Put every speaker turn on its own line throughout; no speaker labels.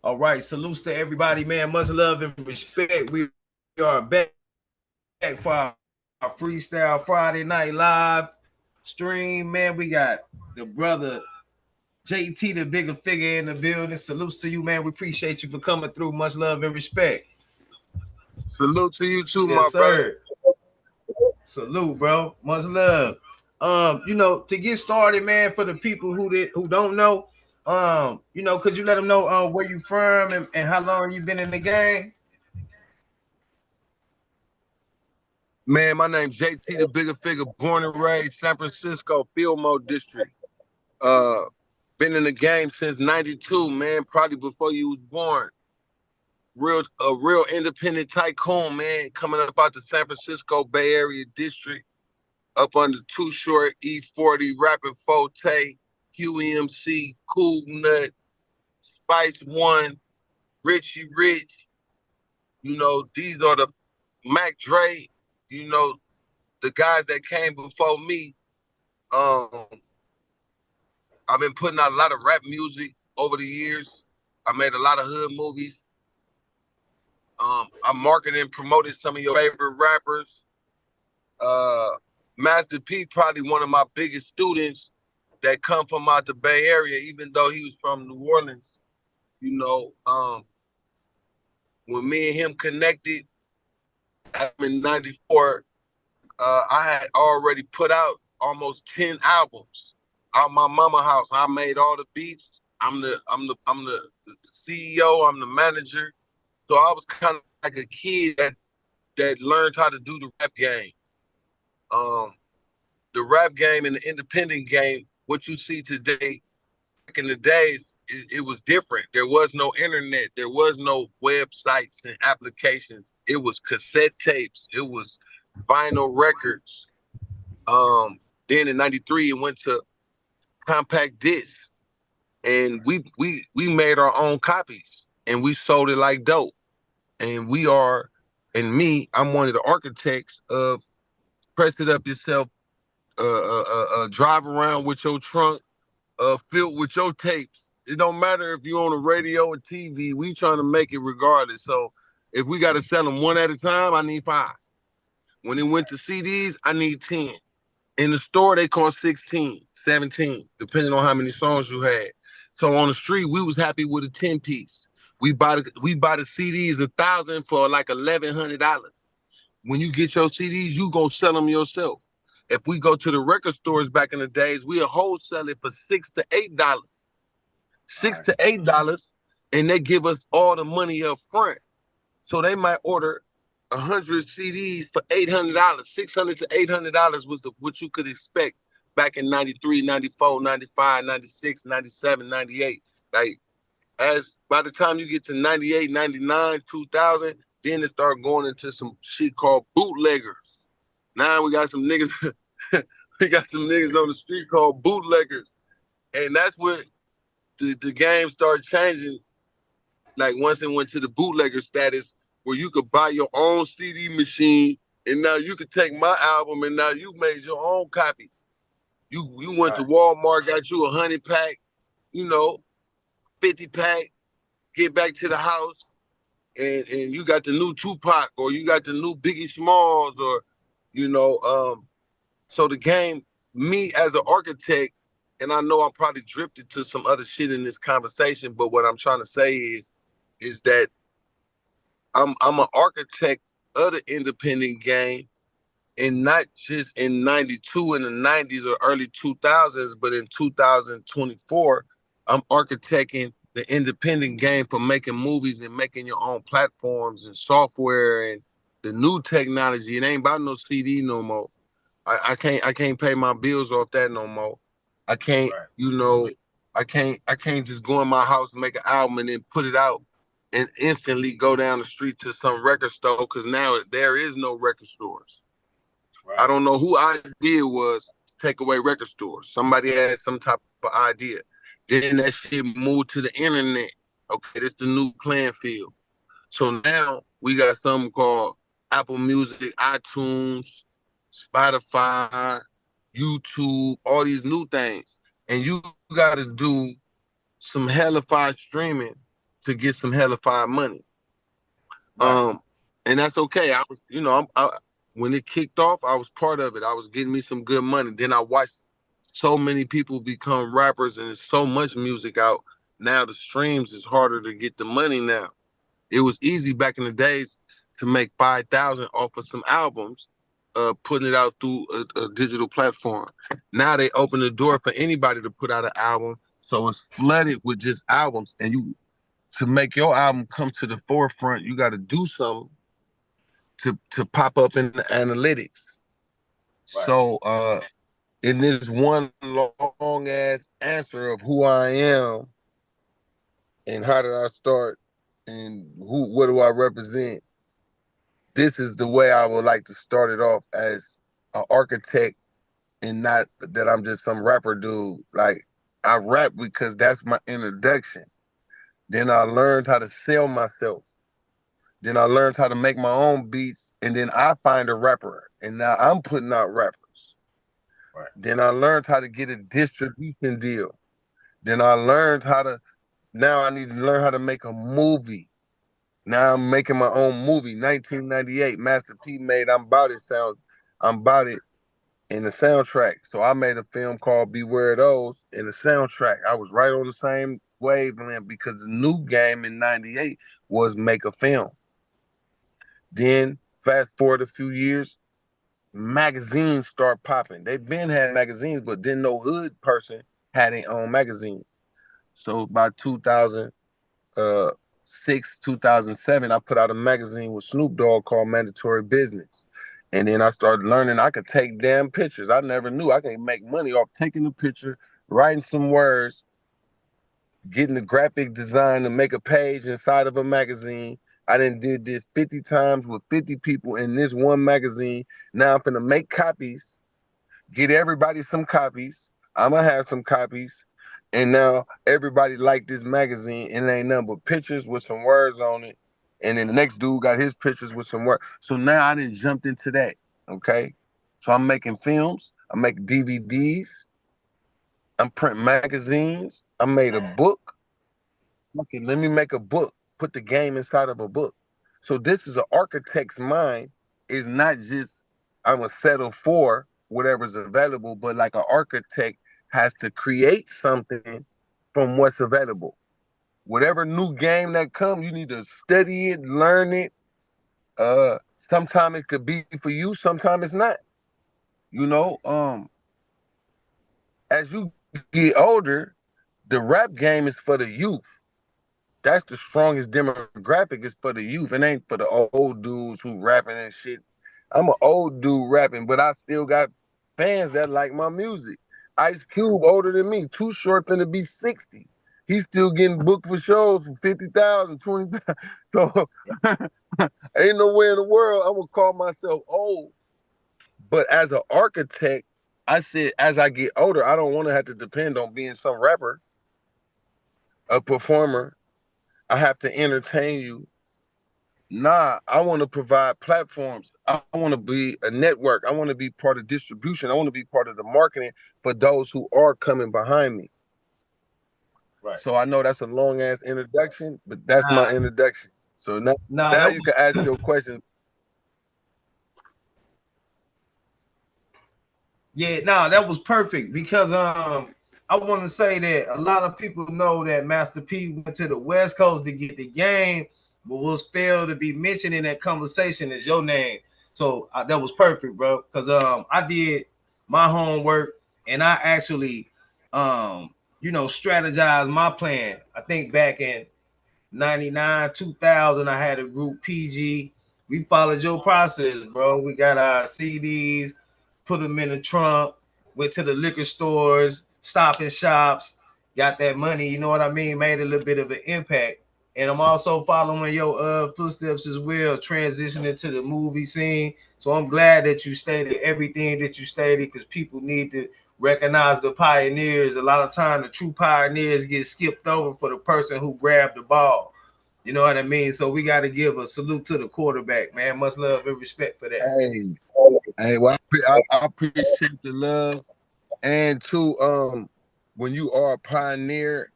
All right, salutes to everybody, man. Much love and respect. We are back for our Freestyle Friday Night Live stream, man. We got the brother JT, the bigger figure in the building. Salutes to you, man. We appreciate you for coming through. Much love and respect.
Salute to you too, my
Yes,
brother.
sir. Salute, bro. Much love. To get started, man, for the people who don't know, could you let them know where you from and how long you been in the game?
Man, my name's JT, the bigger figure, born and raised San Francisco, Fillmore District. Uh, been in the game since '92, man. Probably before you was born. A real independent tycoon, man. Coming up out the San Francisco Bay Area district, up under Too Short, E40, Rapid Forte, QEMC, Cool Nut, Spice One, Richie Rich. These are the Mac Dre. You know, the guys that came before me. Um, I've been putting out a lot of rap music over the years. I made a lot of hood movies. I marketed and promoted some of your favorite rappers. Uh, Master P, probably one of my biggest students that come from out the Bay Area, even though he was from New Orleans. You know, um, when me and him connected in '94, I had already put out almost 10 albums out my mama house. I made all the beats. I'm the CEO. I'm the manager. So I was kind of like a kid that learned how to do the rap game. Um, the rap game and the independent game. What you see today, back in the days, it was different. There was no internet. There was no websites and applications. It was cassette tapes. It was vinyl records. Um, then in '93, it went to compact disc, and we made our own copies, and we sold it like dope. And I'm one of the architects of press it up yourself, drive around with your trunk, filled with your tapes. It don't matter if you're on the radio or TV. We trying to make it regardless. So if we got to sell them one at a time, I need 5. When it went to CDs, I need 10. In the store, they cost 16, 17, depending on how many songs you had. So on the street, we was happy with a 10 piece. We buy the CDs 1,000 for like $1,100. When you get your CDs, you go sell them yourself. If we go to the record stores back in the days, we'll wholesale it for $6 to $8. Six
Right.
to eight dollars, and they give us all the money up front. So they might order 100 CDs for $800. $600 to $800 was what you could expect back in '93, '94, '95, '96, '97, '98. Like, as by the time you get to '98, '99, 2000, then it started going into some shit called bootleggers. Now we got some niggas, we got some niggas on the street called bootleggers. And that's what the game started changing. Like, once it went to the bootlegger status, where you could buy your own CD machine, and now you could take my album, and now you made your own copies. You went to
Right.
Walmart, got you a 100 pack, you know, 50 pack, get back to the house, and you got the new Tupac, or you got the new Biggie Smalls, or you know, so the game, me as an architect, and I know I probably drifted to some other shit in this conversation, but what I'm trying to say is that I'm an architect of the independent game, and not just in '92 in the '90s or early 2000s, but in 2024, I'm architecting the independent game for making movies and making your own platforms and software and the new technology. It ain't about no CD no more. I can't pay my bills off that no more. I can't,
Right.
I can't just go in my house and make an album and then put it out and instantly go down the street to some record store, because now there is no record stores. I
Right.
don't know who idea was to take away record stores. Somebody had some type of idea. Then that shit moved to the internet. Okay, that's the new playing field. So now we got something called Apple Music, iTunes, Spotify, YouTube, all these new things. And you got to do some hellified streaming to get some hella fine money.
Right.
And that's okay. I was, when it kicked off, I was part of it. I was getting me some good money. Then I watched so many people become rappers, and there's so much music out. Now the streams is harder to get the money now. It was easy back in the days to make 5,000 off of some albums, putting it out through a digital platform. Now they open the door for anybody to put out an album, so it's flooded with just albums. And to make your album come to the forefront, you got to do something to pop up in the analytics.
Right.
So in this one long ass answer of who I am and how did I start and what do I represent, this is the way I would like to start it off, as an architect, and not that I'm just some rapper dude. Like, I rap because that's my introduction. Then I learned how to sell myself. Then I learned how to make my own beats, and then I find a rapper, and now I'm putting out rappers.
Right.
Then I learned how to get a distribution deal. Then I learned now I need to learn how to make a movie. Now I'm making my own movie. 1998, Master P made I'm About It in the soundtrack. So I made a film called Beware of Those in the soundtrack. I was right on the same wavelength because the new game in 98 was make a film. Then fast forward a few years, magazines start popping. They've been had magazines, but didn't no hood person had their own magazine. So by 2006, 2007, I put out a magazine with Snoop Dogg called Mandatory Business. And then I started learning I could take damn pictures. I never knew I could make money off taking the picture, writing some words, getting the graphic design to make a page inside of a magazine. I done did this 50 times with 50 people in this one magazine. Now I'm finna make copies, get everybody some copies. I'm gonna have some copies. And now everybody like this magazine, and it ain't nothing but pictures with some words on it. And then the next dude got his pictures with some words. So now I done jumped into that, okay? So I'm making films, I'm making DVDs, I'm printing magazines, I made a book. Okay, let me make a book, put the game inside of a book. So this is an architect's mind. Is not just I'm gonna settle for whatever's available, but like an architect has to create something from what's available. Whatever new game that comes, you need to study it, learn it. Sometimes it could be for you, sometimes it's not. You know, as you get older, the rap game is for the youth. That's the strongest demographic, is for the youth. It ain't for the old dudes who rapping and shit. I'm an old dude rapping, but I still got fans that like my music. Ice Cube older than me, Too Short finna be 60. He's still getting booked for shows for 50,000, 20,000. So ain't no way in the world I'm gonna call myself old. But as an architect, I said as I get older, I don't want to have to depend on being some rapper, a performer. I have to entertain you. Nah, I want to provide platforms. I want to be a network. I want to be part of distribution. I want to be part of the marketing for those who are coming behind me.
Right.
So I know that's a long ass introduction, but that's my introduction. So
Nah,
now
that
you
was
can ask your question.
Yeah, no, that was perfect because I want to say that a lot of people know that Master P went to the West Coast to get the game, but was failed to be mentioned in that conversation is your name. So that was perfect, bro. Because I did my homework and I actually strategized my plan. I think back in 99, 2000, I had a group PG. We followed your process, bro. We got our CDs, put them in the trunk, went to the liquor stores, stopping shops, got that money, you know what I mean? Made a little bit of an impact. And I'm also following your footsteps as well, transitioning to the movie scene. So I'm glad that you stated everything that you stated because people need to recognize the pioneers. A lot of time, the true pioneers get skipped over for the person who grabbed the ball. You know what I mean? So we got to give a salute to the quarterback, man. Much love and respect for that.
Well, I appreciate the love, and too, when you are a pioneer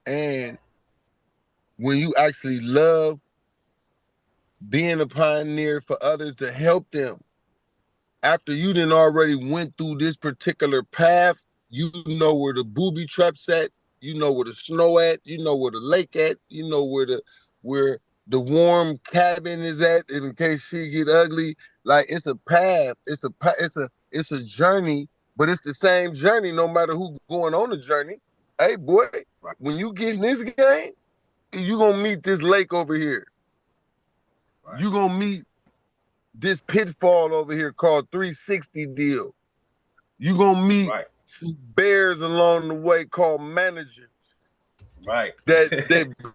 and when you actually love being a pioneer for others to help them. After you done already went through this particular path, you know where the booby traps at, you know where the snow at, you know where the lake at, you know where the warm cabin is at in case she get ugly. Like it's a path, it's a journey, but it's the same journey no matter who going on the journey. Hey boy,
Right.
when you get in this game, you gonna meet this lake over here.
Right.
You gonna meet this pitfall over here called 360 deal. You gonna meet
Right.
some bears along the way called managers.
Right.
That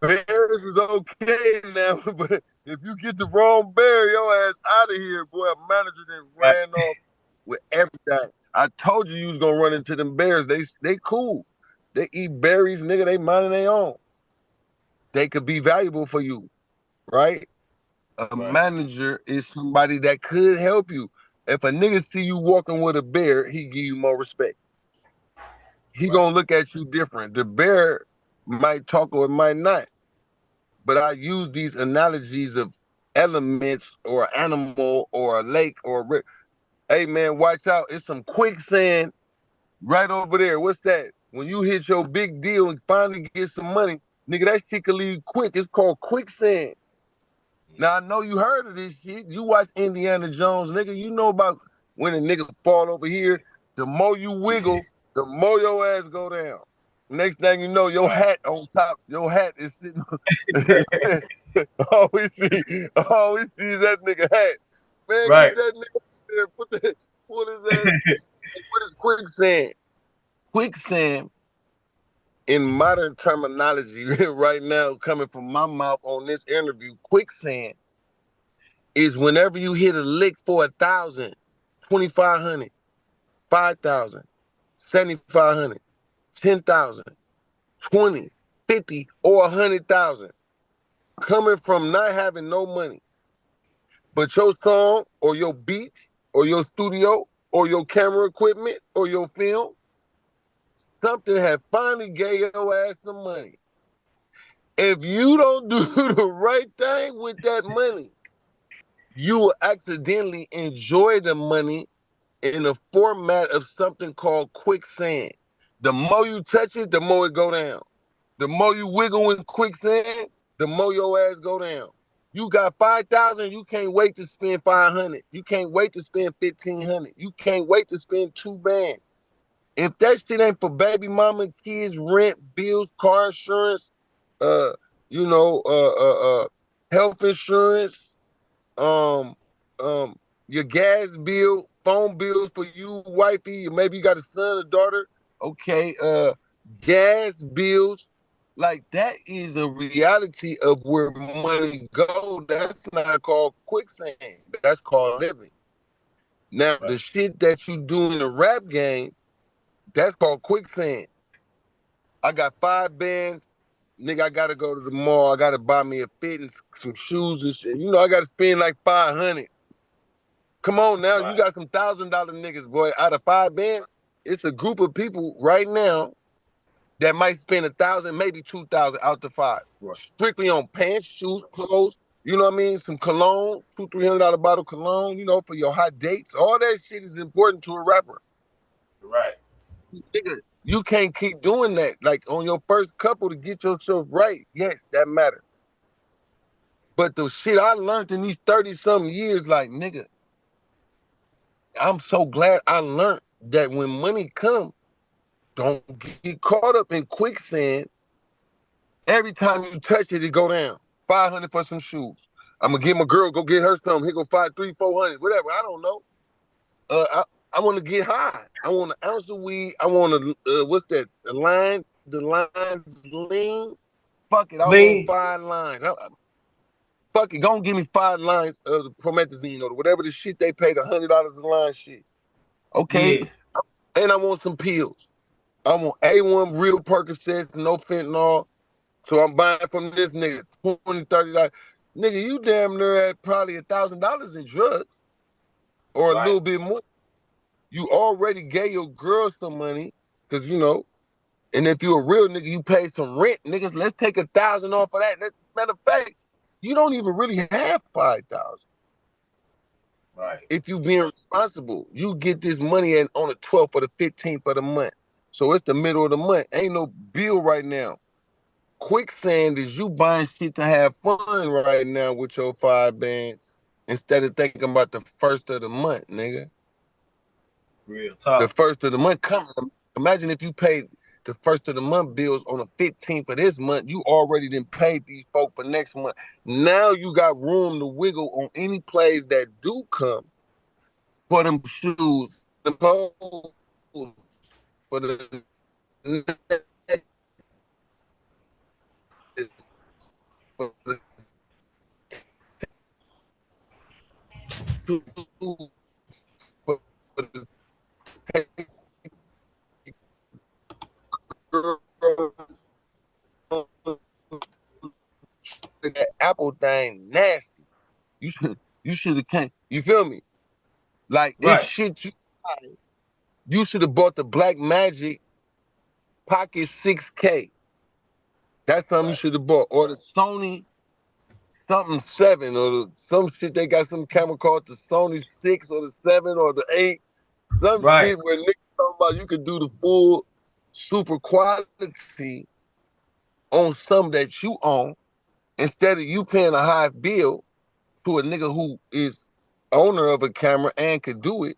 bears is okay now, but if you get the wrong bear, your ass out of here, boy. A manager then
Right.
ran off with everything. I told you was gonna run into them bears. They cool. They eat berries, nigga. They minding their own. They could be valuable for you, right? A
Right.
manager is somebody that could help you. If a nigga see you walking with a bear, he give you more respect. He
Right.
gonna look at you different. The bear might talk or it might not. But I use these analogies of elements or animal or a lake or a river. Hey man, watch out. It's some quicksand right over there. What's that? When you hit your big deal and finally get some money, nigga, that shit can leave quick. It's called quicksand.
Yeah.
Now I know you heard of this shit. You watch Indiana Jones, nigga. You know about when a nigga fall over here. The more you wiggle, the more your ass go down. Next thing you know, your
Right.
hat on top. Your hat is sitting. all we see is that nigga hat. Man, get
Right.
that nigga there. What is that? What is quicksand? Quicksand in modern terminology right now, coming from my mouth on this interview, quicksand is whenever you hit a lick for 1,000, 2,500, 5,000, 7,500, 10,000, 20, 50, or 100,000, coming from not having no money, but your song or your beats or your studio or your camera equipment or your film, something had finally gave your ass some money. If you don't do the right thing with that money, you will accidentally enjoy the money in the format of something called quicksand. The more you touch it, the more it go down. The more you wiggle in quicksand, the more your ass go down. You got 5,000, you can't wait to spend 500. You can't wait to spend 1,500. You can't wait to spend 2 bands. If that shit ain't for baby mama, kids, rent, bills, car insurance, uh, you know, health insurance, um, your gas bill, phone bills for you, wifey, maybe you got a son or daughter. Okay, gas bills, like that is a reality of where money go. That's not called quicksand. That's called living. Now,
Right.
the shit that you do in the rap game, that's called quicksand. I got 5 bands. Nigga, I gotta go to the mall. I gotta buy me a fit and some shoes and shit. You know, I gotta spend like 500. Come on now, you
Right.
got some $1,000 niggas, boy. Out of 5 bands, it's a group of people right now that might spend 1,000, maybe 2,000 out the five,
Right.
strictly on pants, shoes, clothes. You know what I mean? Some cologne, $200-300 bottle of cologne. You know, for your hot dates. All that shit is important to a rapper.
Right.
Nigga, you can't keep doing that. Like on your first couple to get yourself right. Yes, that matters. But the shit I learned in these 30-something years, like nigga, I'm so glad I learned that when money comes, don't get caught up in quicksand. Every time you touch it, it go down. 500 for some shoes. I'm gonna get my girl, go get her something. Here go 5, 3, 400, whatever. I don't know. I want to get high. I want an ounce of weed. I want what's that? The lines lean. Fuck it. I want
Lean.
5 lines. Fuck it. Go and give me 5 lines of the promethazine or whatever the shit they paid $100 a line shit. Okay.
Yeah.
And I want some pills. I want A1 real Percocets, no fentanyl. So I'm buying from this nigga $20, $30. Nigga, you damn near at probably $1,000 in drugs or a
Right.
little bit more. You already gave your girl some money because, you know, And if you're a real nigga, you pay some rent, niggas. Let's take 1,000 off of that. Matter of fact, you don't even really have 5,000.
Right.
If you being responsible, you get this money on the 12th or the 15th of the month. So it's the middle of the month. Ain't no bill right now. Quicksand is you buying shit to have fun right now with your 5 bands instead of thinking about the first of the month, nigga.
Real
The
talk.
first of the month comes. Imagine if you paid the first of the month bills on the 15th of this month, you already done paid these folk for next month. Now you got room to wiggle on any plays that do come for them shoes, the clothes, for the for the shoes, for the that Apple thing nasty. You should have came. You feel me? Like it's
Right.
shit you should have bought the Black Magic Pocket 6K. That's something you
Right.
should have bought. Or the Sony something 7 or some shit they got some camera called the Sony 6 or the 7 or the 8. Some
Right.
shit where niggas talking about you could do the full super quality on some that you own instead of you paying a high bill to a nigga who is owner of a camera and could do it.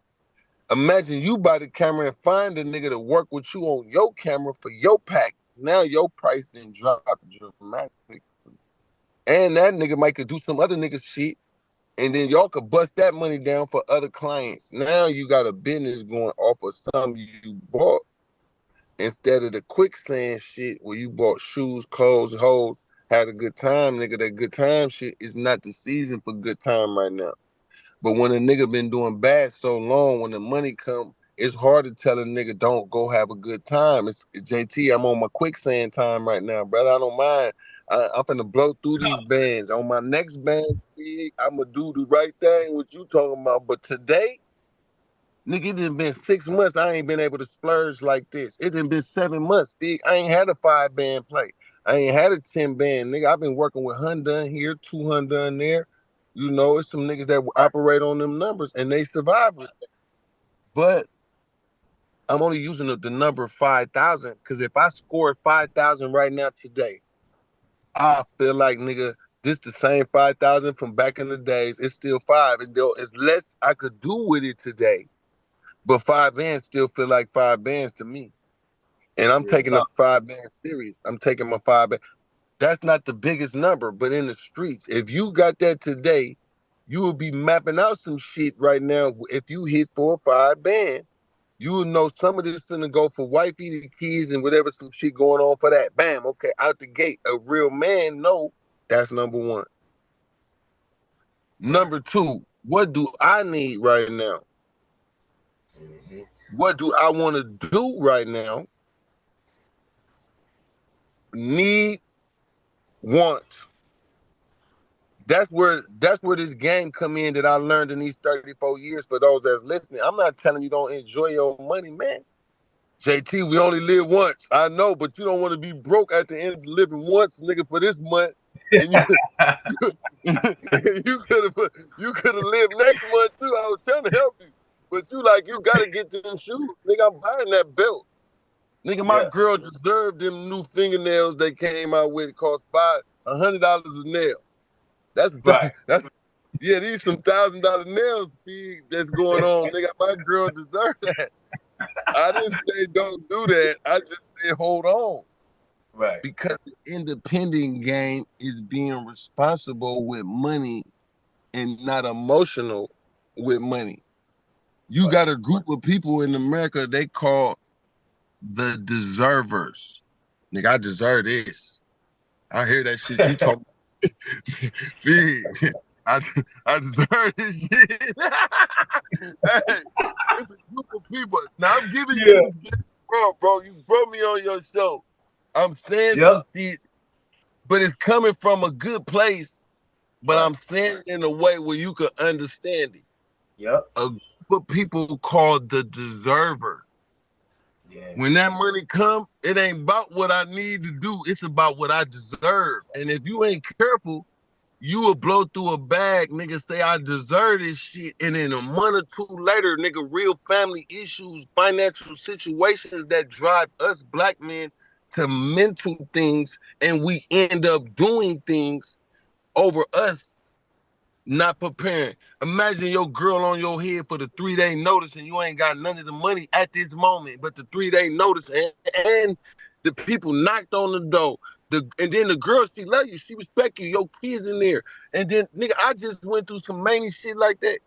Imagine you buy the camera and find a nigga to work with you on your camera for your pack. Now your price then drop dramatically. And that nigga might could do some other nigga shit. And then y'all could bust that money down for other clients. Now you got a business going off of something you bought instead of the quicksand shit where you bought shoes, clothes, hoes, had a good time, nigga. That good time shit is not the season for good time right now. But when a nigga been doing bad so long, when the money come, it's hard to tell a nigga don't go have a good time. It's JT, I'm on my quicksand time right now, brother. I don't mind. I'm finna blow through these bands. On my next band speed, I'ma do the right thing, what you talking about. But today, nigga, it done been 6 months. I ain't been able to splurge like this. It done been 7 months, big. I ain't had a 5 band play. I ain't had a 10 band, nigga. I've been working with Hyundai here, 200 there. You know, it's some niggas that operate on them numbers and they survive with it. But I'm only using the number 5,000 because if I scored 5,000 right now today, I feel like, nigga, this the same 5,000 from back in the days. It's still five. It's less I could do with it today. But 5 bands still feel like 5 bands to me. And I'm
Real
taking the
talk.
5 band serious. I'm taking my 5 band. That's not the biggest number, but in the streets, if you got that today, you will be mapping out some shit right now. If you hit 4 or 5 band, you will know some of this is gonna go for wifey, the kids, and whatever some shit going on for that. Bam, okay, out the gate. A real man, no, that's number one.
Right.
Number two, what do I need right now?
Mm-hmm.
What do I want to do right now? Need, want. That's where this game come in that I learned in these 34 years for those that's listening. I'm not telling you don't enjoy your money, man. JT, we only live once. I know, but you don't want to be broke at the end of living once, nigga, for this month. And you you could have lived next month too. I was trying to help you. But you like you gotta get them shoes. Nigga, I'm buying that belt. Nigga, my
Yeah.
girl deserved them new fingernails they came out with. It cost $100 a nail. That's
Right.
that's yeah, these some $1,000 nails fee that's going on. Nigga, my girl deserved that. I didn't say don't do that. I just said hold on.
Right.
Because the independent game is being responsible with money and not emotional with money. You
Right.
got a group of people in America they call the deservers. Nigga, I deserve this. I hear that shit you talk. Big. I, I deserve this shit. Hey, it's a group of people. Now I'm giving you
Yeah.
some shit, bro. You brought me on your show. I'm saying
Yep.
some shit, but it's coming from a good place. But
Right.
I'm saying it in a way where you could understand it.
Yep.
A group of people called the deserver.
Yeah.
When that money come, it ain't about what I need to do. It's about what I deserve. And if you ain't careful, you will blow through a bag, nigga, say I deserve this shit. And then a month or two later, nigga, real family issues, financial situations that drive us black men to mental things. And we end up doing things over us not preparing. Imagine your girl on your head for the 3-day notice and you ain't got none of the money at this moment, but the 3-day notice and the people knocked on the door. And then the girl, she love you, she respect you, your kids in there. And then, nigga, I just went through some many shit like that.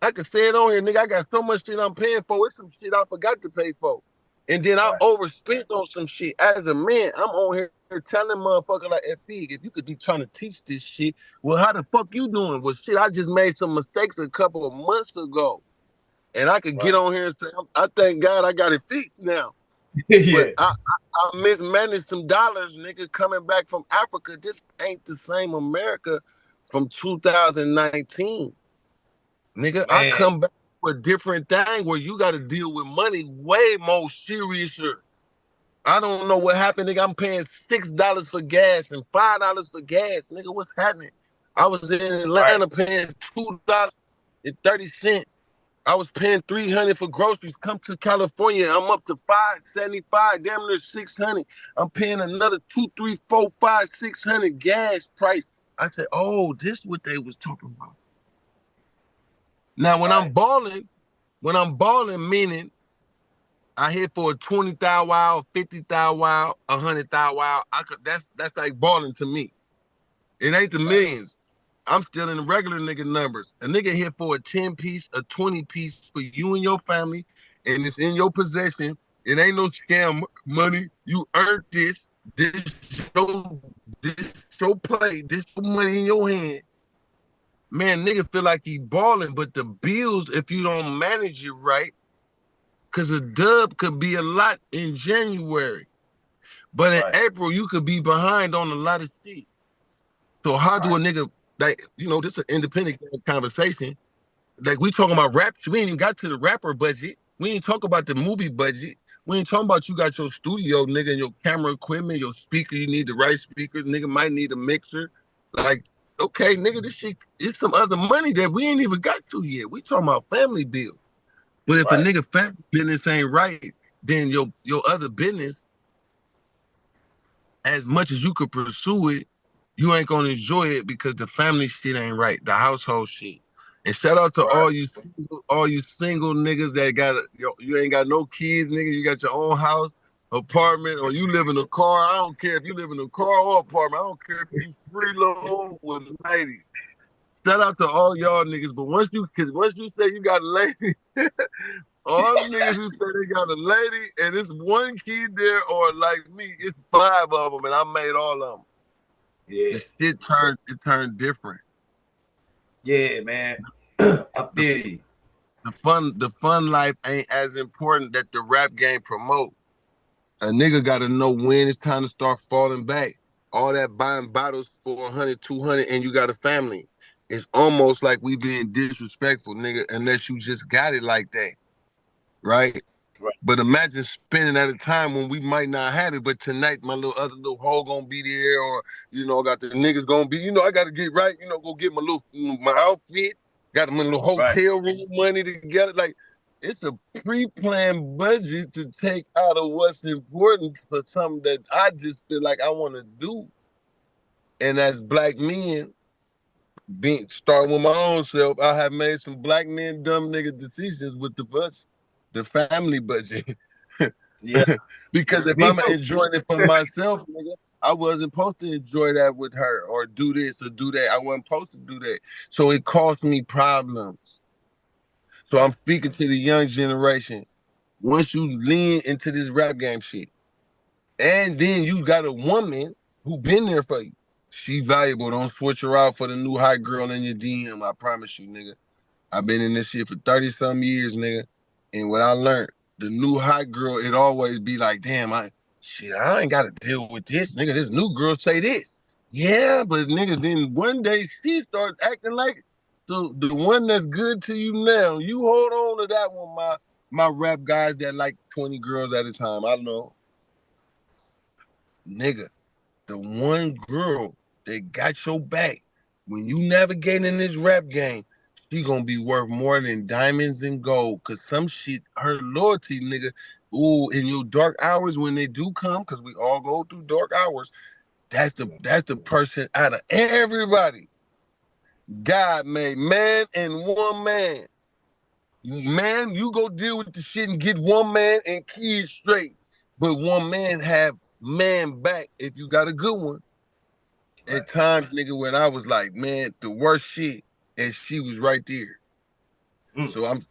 I can say it on here, nigga. I got so much shit I'm paying for. It's some shit I forgot to pay for. And then I
Right.
overspent on some shit. As a man, I'm on here telling motherfucker like, hey, Fig, if you could be trying to teach this shit, well, how the fuck you doing? Well, shit, I just made some mistakes a couple of months ago. And I could get
Right.
on here and say, I thank God I got it fixed now. But
Yeah.
I mismanaged some dollars, nigga, coming back from Africa. This ain't the same America from 2019. Nigga, I
Man.
come back with a different thing where you got to deal with money way more seriouser. I don't know what happened, nigga. I'm paying $6 for gas and $5 for gas, nigga. What's happening? I was in
Right.
Atlanta paying $2.30. I was paying $300 for groceries. Come to California, I'm up to $5.75, damn near $600. I'm paying another 2, 3, 4, 5, 600 gas price. I said, oh, this is what they was talking about. Now,
Right.
when I'm balling, meaning I hit for a 20,000 wow, 50,000 wow, 100,000 wow. That's like balling to me. It ain't the
Right.
millions. I'm still in the regular nigga numbers. A nigga hit for a 10 piece, a 20 piece for you and your family, and it's in your possession. It ain't no scam money. You earned this. This your play. This your money in your hand. Man, nigga feel like he balling, but the bills, if you don't manage it right, because a dub could be a lot in January. But in
Right.
April, you could be behind on a lot of shit. So how do
Right.
a nigga, like, this is an independent conversation. Like, we talking about rap. We ain't even got to the rapper budget. We ain't talk about the movie budget. We ain't talking about you got your studio, nigga, and your camera equipment, your speaker. You need the right speakers. Nigga might need a mixer. Like, okay, nigga, this shit, it's some other money that we ain't even got to yet. We talking about family bills. But if a
Right.
nigga family business ain't right, then your other business, as much as you could pursue it, you ain't gonna enjoy it because the family shit ain't right, the household shit. And shout out to
Right.
all you single niggas that you ain't got no kids, nigga. You got your own house, apartment, or you live in a car. I don't care if you live in a car or apartment. I don't care if you freeload with ladies. Shout out to all y'all niggas. But once you say you got a lady, all niggas who say they got a lady and it's one kid there, or like me, it's 5 of them, and I made all of them.
Yeah.
The shit turned different.
Yeah, man. I
The
feel you.
the fun life ain't as important that the rap game promote. A nigga got to know when it's time to start falling back. All that buying bottles for 100, 200, and you got a family. It's almost like we being disrespectful, nigga, unless you just got it like that, right?
Right.
But imagine spending at a time when we might not have it, but tonight my other little hoe gonna be there, or got the niggas gonna be, I gotta get right, go get my outfit, got my little
Right.
hotel room money together. Like, it's a pre-planned budget to take out of what's important for something that I just feel like I wanna do. And as black men, being starting with my own self, I have made some black men dumb nigga decisions with the budget, the family budget.
Yeah.
Because if
Me
I'm
too.
enjoying it for myself, nigga, I wasn't supposed to enjoy that with her or do this or do that. I wasn't supposed to do that. So it caused me problems. So I'm speaking to the young generation. Once you lean into this rap game shit, and then you got a woman who been there for you, she valuable. Don't switch her out for the new hot girl in your DM. I promise you, nigga. I've been in this shit for 30 some years, nigga. And what I learned, the new hot girl, it always be like, damn, I ain't gotta deal with this. Nigga, this new girl say this. Yeah, but nigga, then one day she starts acting like it. So the one that's good to you now, you hold on to that one, ma. my rap guys that like 20 girls at a time. I know. Nigga, the one girl that got your back when you navigate in this rap game, she gonna be worth more than diamonds and gold. Cause some shit, her loyalty, nigga. Ooh, in your dark hours when they do come, cause we all go through dark hours. That's the person out of everybody. God made man and one man. Man, you go deal with the shit and get one man and kids straight. But one man have man back if you got a good one. Right. At times, nigga, when I was like, man, the worst shit, and she was right there. So I'm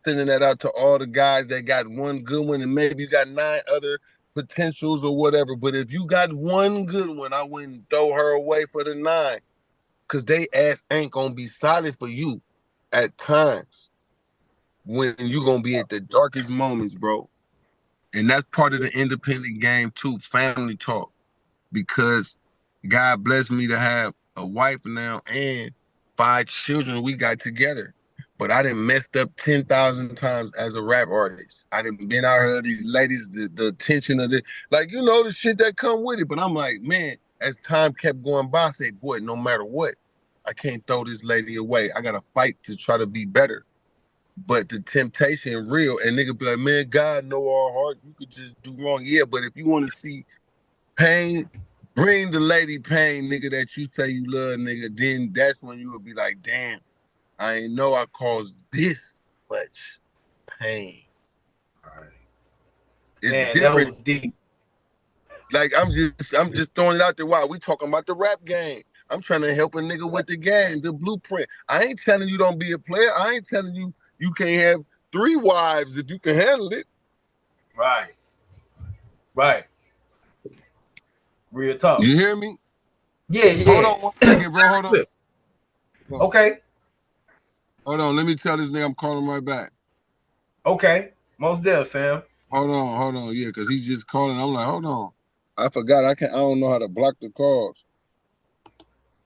sending that out to all the guys that got one good one, and maybe you got 9 other potentials or whatever. But if you got one good one, I wouldn't throw her away for the 9. Cause they ass ain't gonna be solid for you at times when you gonna be at the darkest moments, bro. And that's part of the independent game too, family talk. Because God blessed me to have a wife now and 5 children we got together. But I done messed up 10,000 times as a rap artist. I done been out here, these ladies, the attention of it, like, you know, the shit that come with it. But I'm like, man, as time kept going by, I say, boy, no matter what, I can't throw this lady away. I got to fight to try to be better. But the temptation real, and nigga be like, man, God know our heart. You could just do wrong. Yeah, but if you want to see pain, bring the lady pain, nigga, that you say you love, nigga. Then that's when you would be like, damn, I ain't know I caused this much pain.
All right.
It's
Man,
different.
that was deep.
Like I'm just throwing it out there. Why we talking about the rap game? I'm trying to help a nigga with the game, the blueprint. I ain't telling you don't be a player. I ain't telling you you can't have 3 wives if you can handle it.
Right. Right. Real talk.
You hear me?
Yeah.
Hold on 1 second, bro. Hold on.
Okay.
Hold on. Let me tell this nigga I'm calling right back.
Okay. Most deaf, fam.
Hold on. Yeah, because he's just calling. I'm like, hold on. I forgot. I don't know how to block the calls.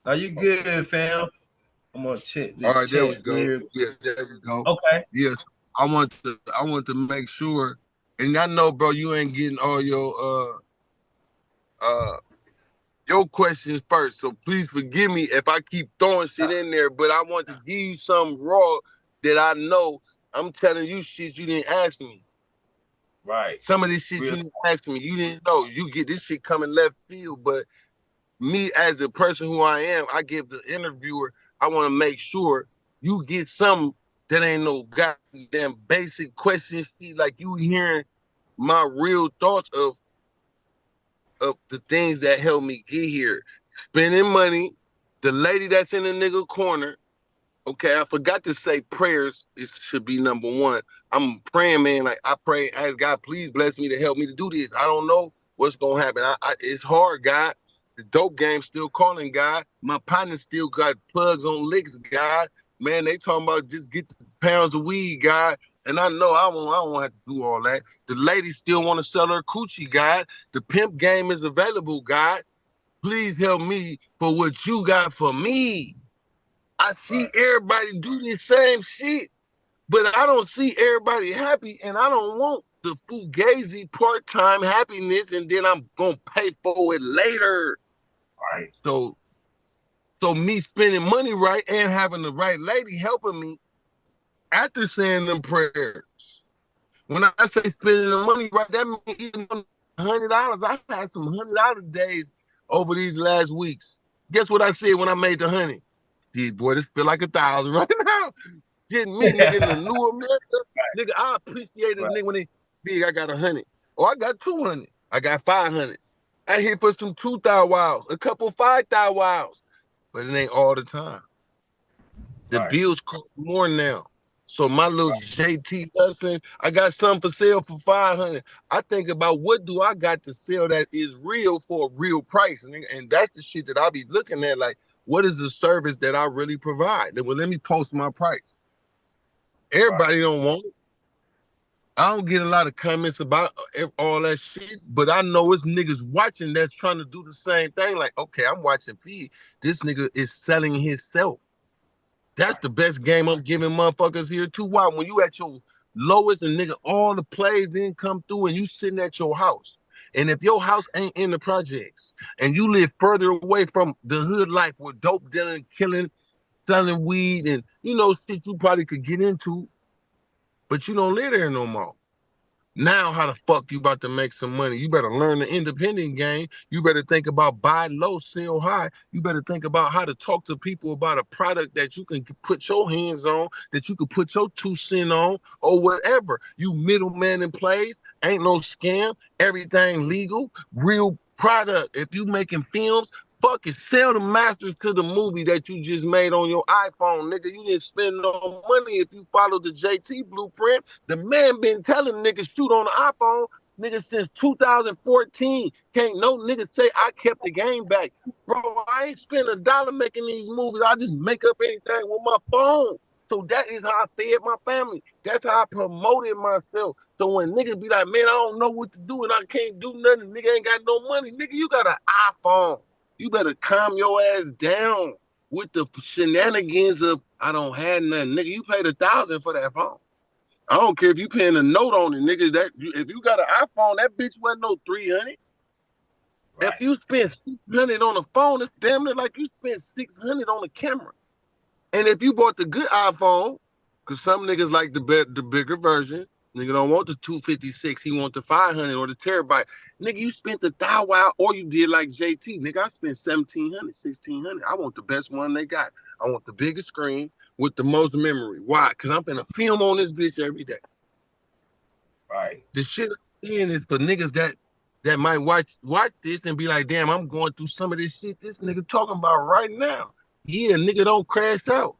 Are you good, fam? I'm gonna check the
All right,
chat.
there we go. Yeah, there we go.
Okay.
Yes. I want to make sure, and I know, bro, you ain't getting all your questions first. So please forgive me if I keep throwing shit in there, but I want to give you some raw that I know. I'm telling you shit you didn't ask me.
Right.
Some of this shit you didn't ask me. You didn't know. You get this shit coming left field, but me as a person who I am, I give the interviewer, I want to make sure you get some that ain't no goddamn basic question shit, like you hearing my real thoughts of the things that helped me get here. Spending money, the lady that's in the nigga corner. Okay, I forgot to say prayers. It should be number 1. I'm praying, man. Like I pray, ask God, please bless me to help me to do this. I don't know what's gonna happen. It's hard, God. The dope game still calling, God. My partner still got plugs on licks, God. Man, they talking about just get the pounds of weed, God. And I know I won't have to do all that. The lady still want to sell her coochie, God. The pimp game is available, God. Please help me for what you got for me. I see everybody do the same shit, but I don't see everybody happy, and I don't want the fugazi part-time happiness, and then I'm gonna pay for it later.
Right.
So me spending money right and having the right lady helping me after saying them prayers. When I say spending the money right, that means even $100. I had some $100 days over these last weeks. Guess what I said when I made the 100? Dude, boy, this feel like 1,000 right now. Getting me, nigga, in the new America, nigga, I appreciate it, nigga, when they big, I got 100. Or I got 200. I got 500. I hit for some 2,000 wows, a couple 5,000 wows. But it ain't all the time. The bills cost more now. So my little JT Hustling, I got something for sale for 500. I think about what do I got to sell that is real for a real price. And that's the shit that I be looking at, like, what is the service that I really provide? Well, let me post my price. Everybody don't want it. I don't get a lot of comments about all that shit, but I know it's niggas watching that's trying to do the same thing. Like, okay, I'm watching P. This nigga is selling himself. That's the best game I'm giving motherfuckers here too. Why? When you at your lowest, and nigga, all the plays didn't come through, and you sitting at your house. And if your house ain't in the projects, and you live further away from the hood life with dope dealing, killing, selling weed, and shit you probably could get into, but you don't live there no more. Now, how the fuck you about to make some money? You better learn the independent game. You better think about buy low, sell high. You better think about how to talk to people about a product that you can put your hands on, that you can put your 2 cents on, or whatever. You middleman in place, ain't no scam. Everything legal, real product. If you making films, fuck it, sell the masters to the movie that you just made on your iPhone, nigga. You didn't spend no money if you follow the JT blueprint. The man been telling niggas shoot on the iPhone, nigga, since 2014. Can't no nigga say I kept the game back. Bro, I ain't spend $1 making these movies. I just make up anything with my phone. So that is how I fed my family. That's how I promoted myself. So when niggas be like, man, I don't know what to do and I can't do nothing, nigga ain't got no money. Nigga, you got an iPhone. You better calm your ass down with the shenanigans of I don't have nothing. Nigga, you paid $1,000 for that phone. I don't care if you paying a note on it, nigga. If you got an iPhone, that bitch wasn't no 300. Right. If you spend 600 on a phone, it's damn near like you spent 600 on a camera. And if you bought the good iPhone, because some niggas like the bigger version, nigga don't want the 256, he want the 500 or the terabyte. Nigga, you spent the $1,000, or you did like JT. Nigga, I spent 1,700, 1,600. I want the best one they got. I want the biggest screen with the most memory. Why? Because I'm finna film on this bitch every day.
Right.
The shit I'm saying is for niggas that might watch this and be like, damn, I'm going through some of this shit this nigga talking about right now. Yeah, nigga, don't crash out.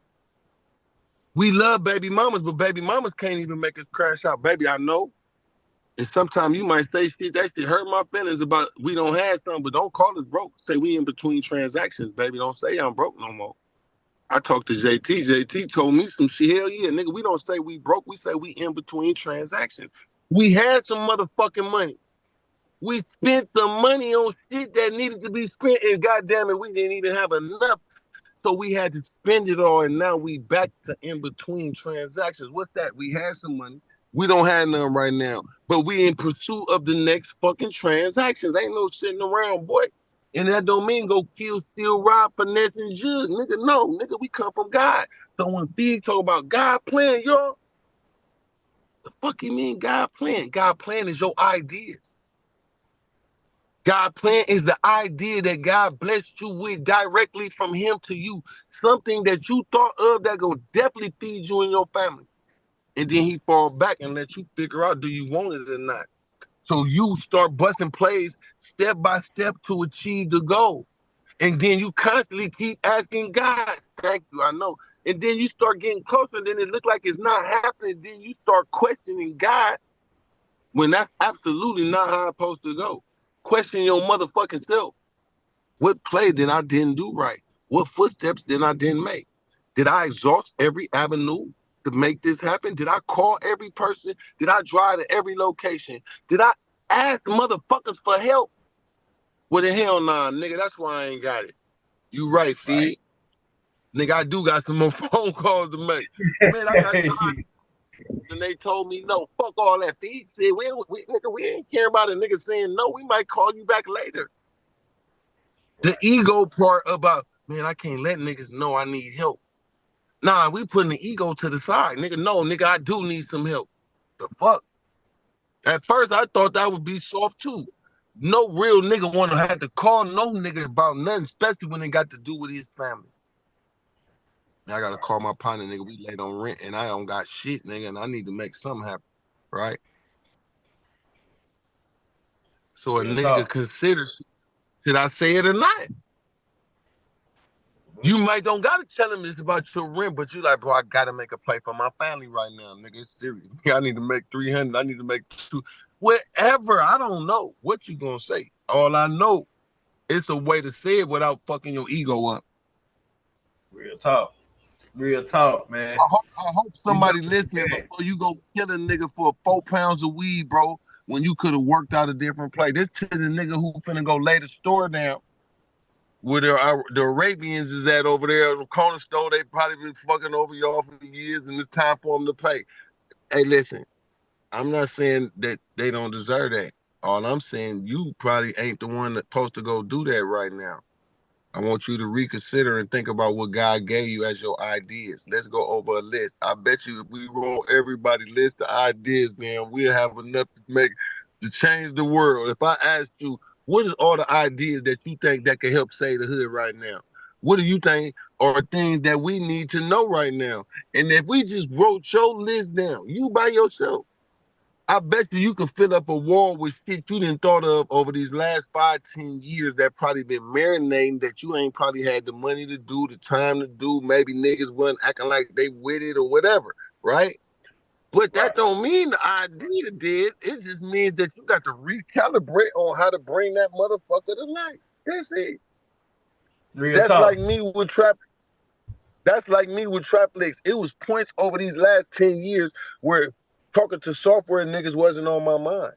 We love baby mamas, but baby mamas can't even make us crash out. Baby, I know. And sometimes you might say shit that shit hurt my feelings about we don't have something, but don't call us broke. Say we in between transactions, baby. Don't say I'm broke no more. I talked to JT. JT told me some shit. Hell yeah, nigga. We don't say we broke. We say we in between transactions. We had some motherfucking money. We spent the money on shit that needed to be spent, and goddamn it, we didn't even have enough. So we had to spend it all, and now we back to in between transactions. What's that? We had some money. We don't have none right now, but we in pursuit of the next fucking transactions. Ain't no sitting around, boy. And that don't mean go kill, steal, rob, finesse, and judge. Nigga, no. Nigga, we come from God. So when Figga talk about God plan, y'all, the fuck you mean God plan? God plan is your ideas. God plan is the idea that God blessed you with directly from him to you. Something that you thought of that will definitely feed you and your family. And then he fall back and let you figure out, do you want it or not? So you start busting plays step by step to achieve the goal. And then you constantly keep asking God, thank you, I know. And then you start getting closer, and then it looks like it's not happening. Then you start questioning God when that's absolutely not how it's supposed to go. Question your motherfucking self. What play did I didn't do right? What footsteps did I didn't make? Did I exhaust every avenue to make this happen? Did I call every person? Did I drive to every location? Did I ask motherfuckers for help? Well, the hell nah, nigga. That's why I ain't got it. You right, Fee. Right. Nigga, I do got some more phone calls to make. Man, I got time. And they told me no. Fuck all that. Fee said, we ain't care about a nigga saying no. We might call you back later. The ego part about, man, I can't let niggas know I need help. Nah, we putting the ego to the side. Nigga, no, nigga, I do need some help. The fuck? At first, I thought that would be soft too. No real nigga want to have to call no nigga about nothing, especially when it got to do with his family. I got to call my partner, nigga, we late on rent and I don't got shit, nigga, and I need to make something happen, right? So a nigga considers, should I say it or not? You might don't gotta tell him this about your rent, but you like, bro, I gotta make a play for my family right now, nigga. It's serious. I need to make 300. I need to make 2. Whatever. I don't know what you gonna say. All I know, it's a way to say it without fucking your ego up.
Real talk. Real talk, man.
I hope somebody listening before you go kill a nigga for 4 pounds of weed, bro, when you could have worked out a different play. This to the nigga who finna go lay the store down. Where the Arabians is at over there, the corner store, they probably been fucking over y'all for years, and it's time for them to pay. Hey, listen, I'm not saying that they don't deserve that. All I'm saying, you probably ain't the one that's supposed to go do that right now. I want you to reconsider and think about what God gave you as your ideas. Let's go over a list. I bet you if we roll everybody list of ideas, man, we'll have enough to change the world. If I asked you, what is all the ideas that you think that can help save the hood right now? What do you think are things that we need to know right now? And if we just wrote your list down, you by yourself, I bet you could fill up a wall with shit you didn't thought of over these last 5, 10 years that probably been marinating that you ain't probably had the money to do, the time to do. Maybe niggas wasn't acting like they with it or whatever, right? But that
Right.
don't mean the idea did. It just means that you got to recalibrate on how to bring that motherfucker to life. That's it.
Real
That's
talk.
like me with trap. That's like me with trap licks. It was points over these last 10 years where talking to software niggas wasn't on my mind.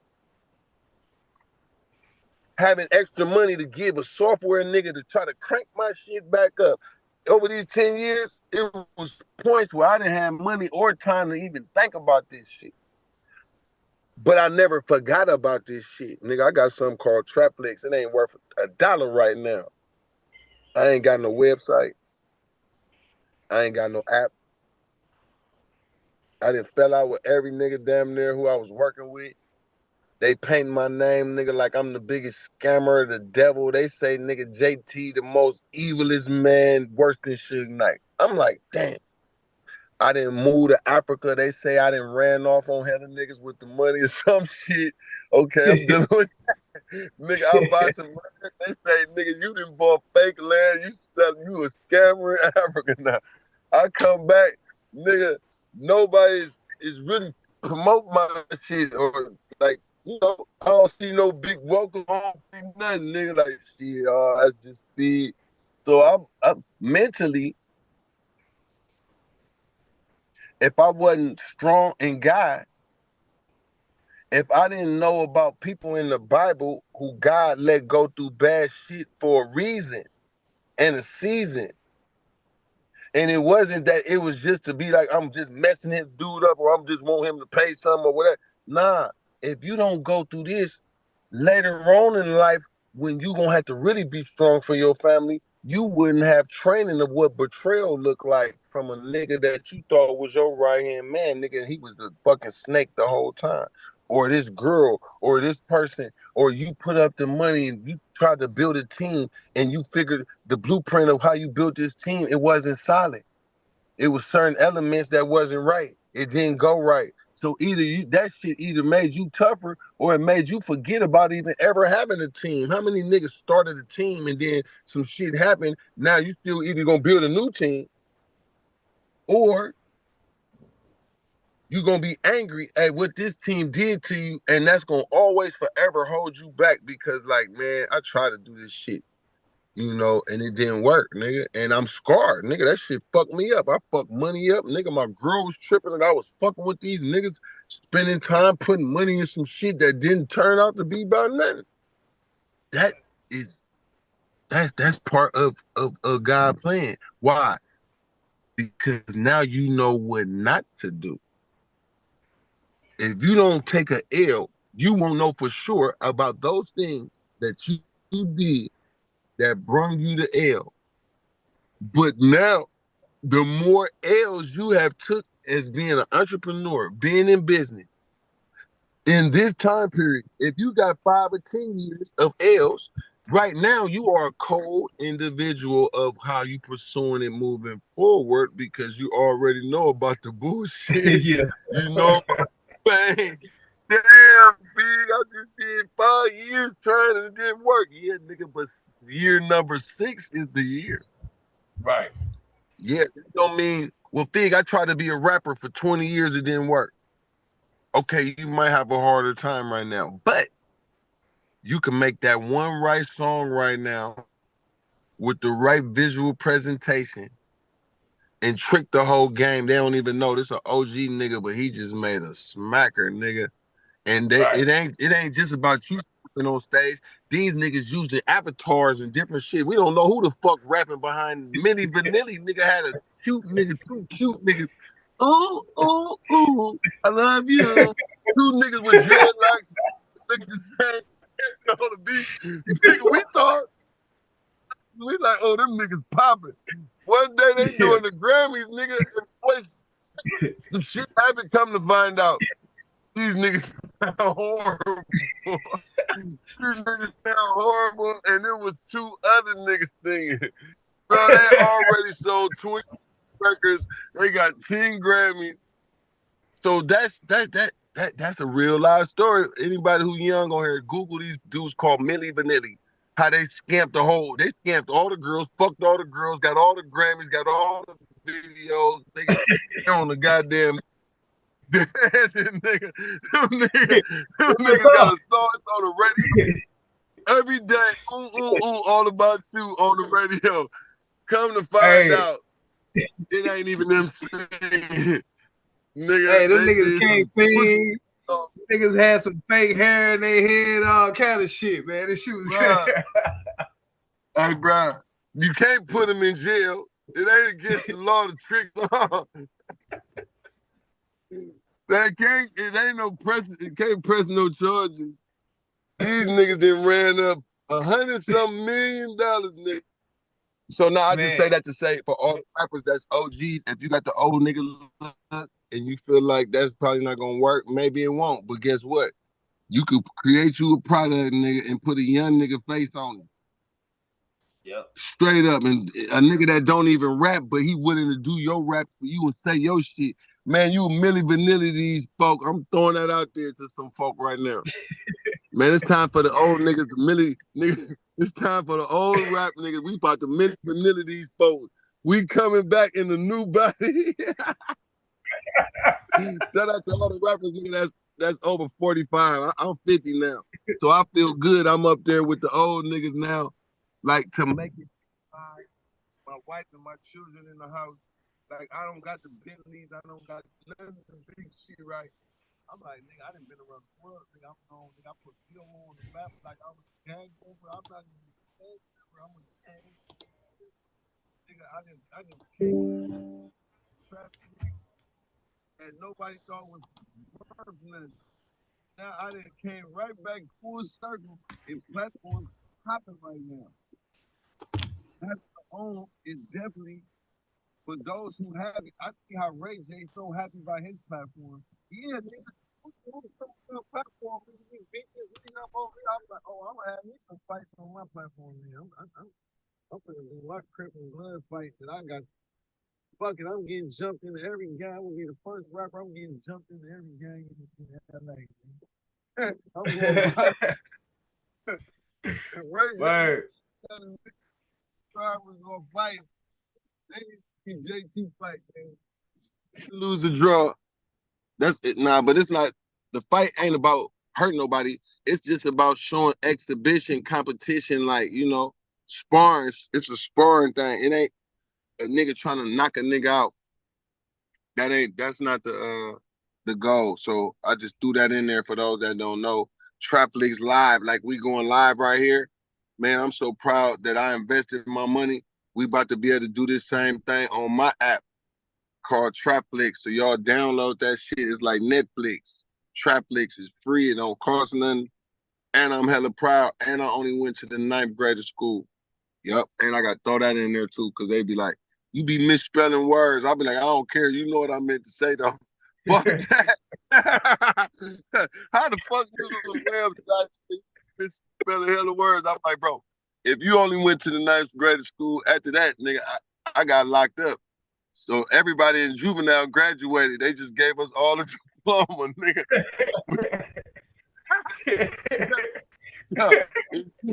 Having extra money to give a software nigga to try to crank my shit back up. Over these 10 years, it was points where I didn't have money or time to even think about this shit. But I never forgot about this shit. Nigga, I got something called Traplex. It ain't worth $1 right now. I ain't got no website. I ain't got no app. I done fell out with every nigga damn near who I was working with. They paint my name, nigga, like I'm the biggest scammer, the devil. They say, nigga, JT, the most evilest man, worse than Suge Knight. I'm like, damn. I didn't move to Africa. They say I didn't ran off on hella niggas with the money or some shit. Okay, I'm dealing with nigga. I buy some land. They say, nigga, you done bought fake land. You sell, you a scammer in Africa now. I come back, nigga. Nobody is really promote my shit or like, I don't see no big welcome. I don't see nothing, nigga. Like shit, that's just big. So I'm mentally, if I wasn't strong in God, if I didn't know about people in the Bible who God let go through bad shit for a reason and a season. And it wasn't that it was just to be like, I'm just messing his dude up or I'm just want him to pay something or whatever. Nah, if you don't go through this later on in life, when you going to have to really be strong for your family, you wouldn't have training of what betrayal looked like from a nigga that you thought was your right-hand man, nigga, and he was the fucking snake the whole time. Or this girl, or this person, or you put up the money and you tried to build a team and you figured the blueprint of how you built this team, it wasn't solid. It was certain elements that wasn't right. It didn't go right. So either that shit either made you tougher or it made you forget about even ever having a team. How many niggas started a team and then some shit happened? Now you still either gonna build a new team or you're gonna be angry at what this team did to you, and that's gonna always forever hold you back because, like, man, I tried to do this shit, and it didn't work, nigga. And I'm scarred, nigga. That shit fucked me up. I fucked money up, nigga. My girl was tripping, and I was fucking with these niggas, spending time putting money in some shit that didn't turn out to be about nothing. That is that's part of God plan. Why? Because now you know what not to do. If you don't take a L, you won't know for sure about those things that you did that brought you to L. But now, the more L's you have took as being an entrepreneur, being in business, in this time period, if you got 5 or 10 years of L's, right now you are a cold individual of how you pursuing it moving forward because you already know about the bullshit.
Yeah.
You know about the pain. Damn, big, I just did 5 years trying and it didn't work. Yeah, nigga, but year number 6 is the year.
Right.
Yeah, that don't mean, well, Fig, I tried to be a rapper for 20 years, it didn't work. Okay, you might have a harder time right now, but you can make that one right song right now with the right visual presentation and trick the whole game. They don't even know this an OG nigga, but he just made a smacker, nigga. And
Right.
it ain't just about you on stage. These niggas using avatars and different shit. We don't know who the fuck rapping behind Milli Vanilli. Nigga had a cute nigga, two cute niggas ooh, ooh, ooh, I love you. Two niggas with dreadlocks look the same. It's gonna be, nigga, we like, oh, them niggas popping. One day they
Yeah.
doing the Grammys, nigga, and voice, some shit happened, come to find out. These niggas sound horrible. These niggas sound horrible, and there was two other niggas singing. Bro, they already sold 20 records. They got 10 Grammys. So that's a real live story. Anybody who young on here, Google these dudes called Milli Vanilli. How they scamped all the girls, fucked all the girls, got all the Grammys, got all the videos. Nigga, on the goddamn dancing, nigga. Them niggas got a song on the radio every day. All about you on the radio. Come to find
Hey,
out, it ain't even them singing.
hey,
Nigga,
them
they
niggas
did
can't
some pussy
sing.
songs.
Niggas had some fake hair in their head, all kind of shit, man. This shit was
Bruh, hey, bruh, you can't put them in jail. It ain't against the law to trick law. It ain't no press, it can't press no charges. These niggas done ran up $100-something million, nigga. So now I just
man.
say that to say for all the rappers that's OGs, if you got the old nigga look and you feel like that's probably not gonna work, maybe it won't. But guess what? You could create you a product, nigga, and put a young nigga face on it.
Yep.
Straight up. And a nigga that don't even rap, but he willing to do your rap for you and say your shit. Man, you Milli Vanilli these folk. I'm throwing that out there to some folk right now. Man, it's time for the old niggas to Milli, nigga. It's time for the old rap niggas. We about to Milli Vanilli these folks. We coming back in the new body. Shout out to all the rappers, nigga, that's over 45. I'm 50 now. So I feel good. I'm up there with the old niggas now. Like to make it my wife and my children in the house. Like I don't got the Bentleys, I don't got none of the big shit right. I'm like, nigga, I done been around the world, nigga. I'm known, nigga. I put film on the map like I was a gang member. I'm not even a gang member. I'm a gang. Nigga, I done came traffic and nobody thought was worth nothing. Now I done came right back full circle and platforms popping right now. That's the own is definitely for those who have it. I see how Ray J so happy by his platform. Yeah, nigga. Platform, I'm like, oh, I'm gonna have me some fights on my platform. Man. I'm gonna do my crip and blood fight that I got. Fuck it, I'm getting jumped into every gang. I'm gonna be the first rapper. I'm getting jumped into every gang in LA. I'm going by Ray J. Was gonna fight. They JT fight, man. Lose the draw. That's it. Nah, but it's not. The fight ain't about hurting nobody. It's just about showing exhibition, competition, like sparring. It's a sparring thing. It ain't a nigga trying to knock a nigga out. That's not the goal. So I just threw that in there for those that don't know. Trap Leagues live, like we going live right here. Man, I'm so proud that I invested my money. We about to be able to do this same thing on my app called Trapflix. So y'all download that shit. It's like Netflix. Trapflix is free. It don't cost nothing. And I'm hella proud. And I only went to the 9th grade of school. Yep. And I got to throw that in there too, because they be like, you be misspelling words. I'll be like, I don't care. You know what I meant to say though. Fuck that. How the fuck you website misspelling hella words? I'm like, bro, if you only went to the 9th grade of school, after that, nigga, I got locked up. So everybody in juvenile graduated. They just gave us all a diploma, nigga.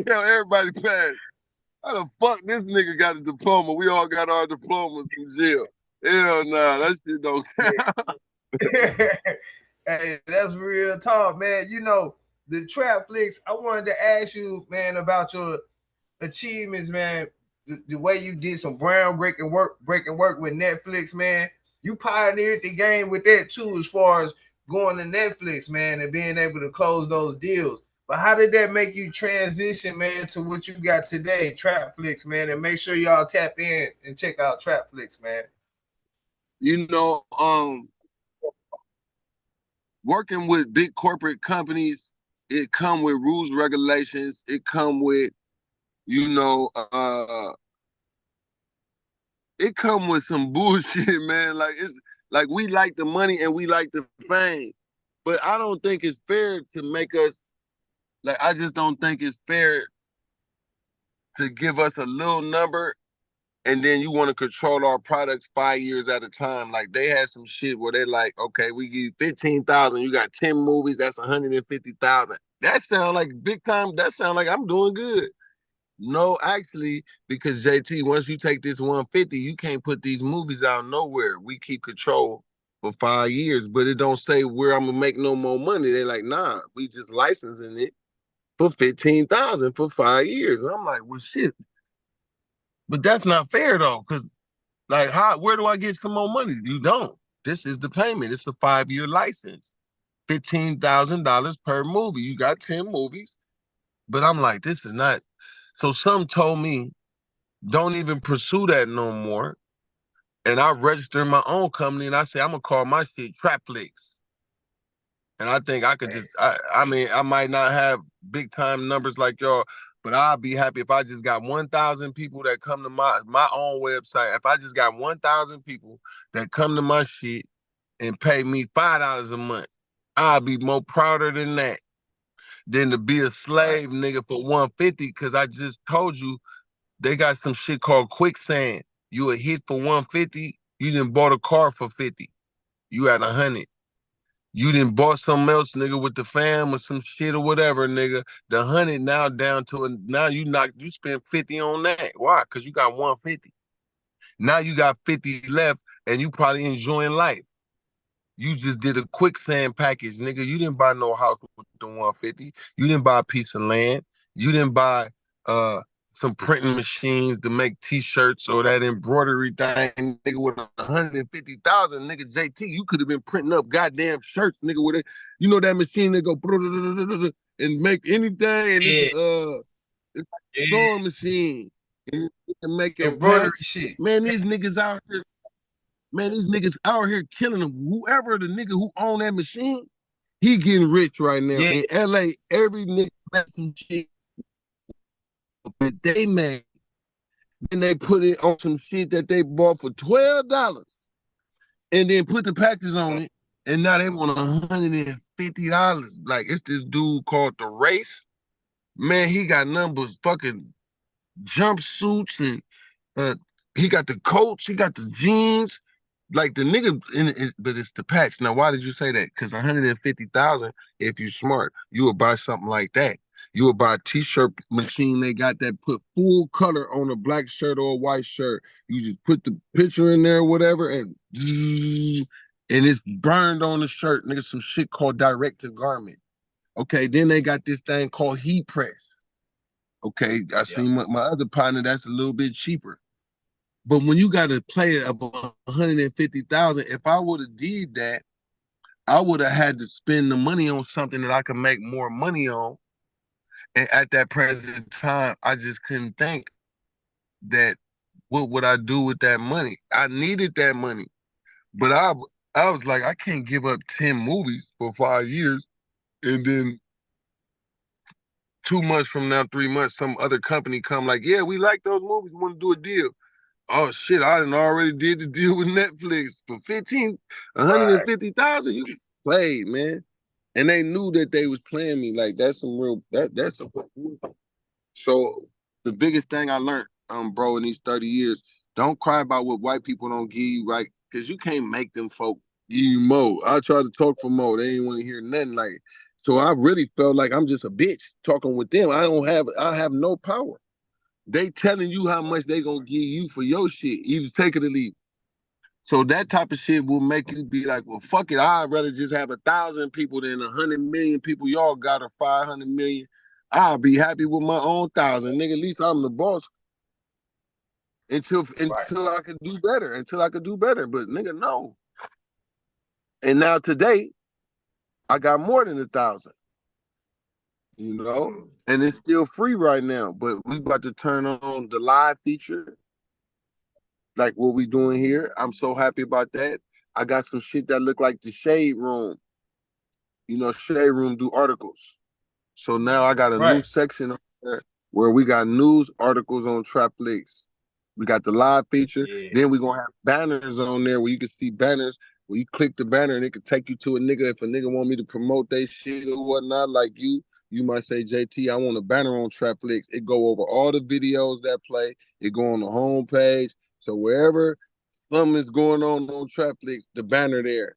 Everybody passed. How the fuck this nigga got a diploma? We all got our diplomas from jail. Hell nah, that shit don't count.
Hey, that's real talk, man. The Trap Flicks, I wanted to ask you, man, about your achievements, man. The way you did some breaking work with Netflix, man. You pioneered the game with that too, as far as going to Netflix, man, and being able to close those deals. But how did that make you transition, man, to what you got today, Trapflix, man? And make sure y'all tap in and check out Trapflix, man.
You know, working with big corporate companies, it come with rules, regulations. It come with, you know, it come with some bullshit, man. Like it's like we like the money and we like the fame, but I don't think it's fair to make us like. I just don't think it's fair to give us a little number and then you want to control our products 5 years at a time. Like they had some shit where they're like, okay, we give you 15,000, you got 10 movies, that's 150,000. That sound like big time. That sound like I'm doing good. No, actually, because JT, once you take this 150, you can't put these movies out nowhere. We keep control for 5 years, but it don't say where I'm gonna make no more money. They're like, nah, we just licensing it for 15,000 for 5 years. And I'm like, well, shit, but that's not fair though, because like, how? Where do I get some more money? You don't. This is the payment. It's a 5 year license, $15,000 per movie. You got 10 movies, but I'm like, this is not. So some told me, don't even pursue that no more. And I registered my own company, and I said I'm gonna call my shit Trapflix. And I think I could just, I mean, I might not have big time numbers like y'all, but I'll be happy if I just got 1,000 people that come to my own website. If I just got 1,000 people that come to my shit and pay me $5 a month, I'll be more prouder than that than to be a slave nigga for 150. Cause I just told you they got some shit called quicksand. You a hit for 150, you done bought a car for 50. You at 100. You done bought something else, nigga, with the fam or some shit or whatever, nigga. The 100 now down to now you spend 50 on that. Why? Cause you got 150. Now you got 50 left and you probably enjoying life. You just did a quicksand package, nigga. You didn't buy no house with the 150. You didn't buy a piece of land. You didn't buy some printing machines to make t-shirts or that embroidery thing, nigga, with 150,000, nigga. JT, you could have been printing up goddamn shirts, nigga, with it. You know that machine that go and make anything, and
Yeah,
it's like a
yeah.
sewing machine. And you can make a
Embroidery
patch.
shit.
Man, these niggas out here, man, these niggas out here killing them. Whoever the nigga who own that machine, he getting rich right now.
Yeah,
In LA, every nigga got some shit that they made. Then they put it on some shit that they bought for $12 and then put the patches on it. And now they want $150. Like it's this dude called The Race. Man, he got numbers fucking jumpsuits and he got the coats, he got the jeans. Like the nigga in it, but it's the patch. Now, why did you say that? Because 150,000, if you smart, you would buy something like that. You would buy a t-shirt machine they got that put full color on a black shirt or a white shirt. You just put the picture in there, whatever, and it's burned on the shirt. Nigga, some shit called direct to garment. Okay, then they got this thing called heat press. Okay, I
yeah,
seen my other partner that's a little bit cheaper. But when you got a player of 150,000, if I would have did that, I would have had to spend the money on something that I could make more money on. And at that present time, I just couldn't think that what would I do with that money? I needed that money, but I was like, I can't give up 10 movies for 5 years and then 2 months from now, 3 months, some other company come like, yeah, we like those movies, want to do a deal. Oh shit, I done already did the deal with Netflix for
right.
150,000. You played, man. And they knew that they was playing me. Like that's some real that's some. So the biggest thing I learned, bro, in these 30 years, don't cry about what white people don't give you, right? Because you can't make them folk give you more. I tried to talk for more. They ain't want to hear nothing like it. So I really felt like I'm just a bitch talking with them. I have no power. They telling you how much they gonna give you for your shit. Either take it or leave. So that type of shit will make you be like, well, fuck it. I'd rather just have 1,000 people than 100 million people. Y'all got a 500 million. I'll be happy with my own 1,000, nigga. At least I'm the boss until
Right.
until I could do better. Until I could do better. But nigga, no. And now today, I got more than 1,000. You know, and it's still free right now. But we about to turn on the live feature. like what we doing here. I'm so happy about that. I got some shit that look like the Shade Room. You know, Shade Room do articles. So now I got a new
Right.
section on there where we got news articles on Trapflix. We got the live feature.
Yeah.
Then we're gonna have banners on there where you can see banners where you click the banner and it could take you to a nigga. If a nigga want me to promote they shit or whatnot, like you might say, JT, I want a banner on Trapflix. It go over all the videos that play. It go on the homepage. So wherever something is going on Trapflix, the banner there.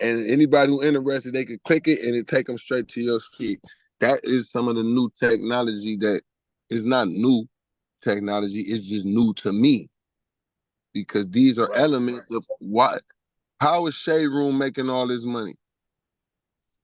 And anybody who interested, they could click it and it take them straight to your shit. That is some of the new technology that is not new technology. It's just new to me because these are elements of what. How is Shade Room making all this money?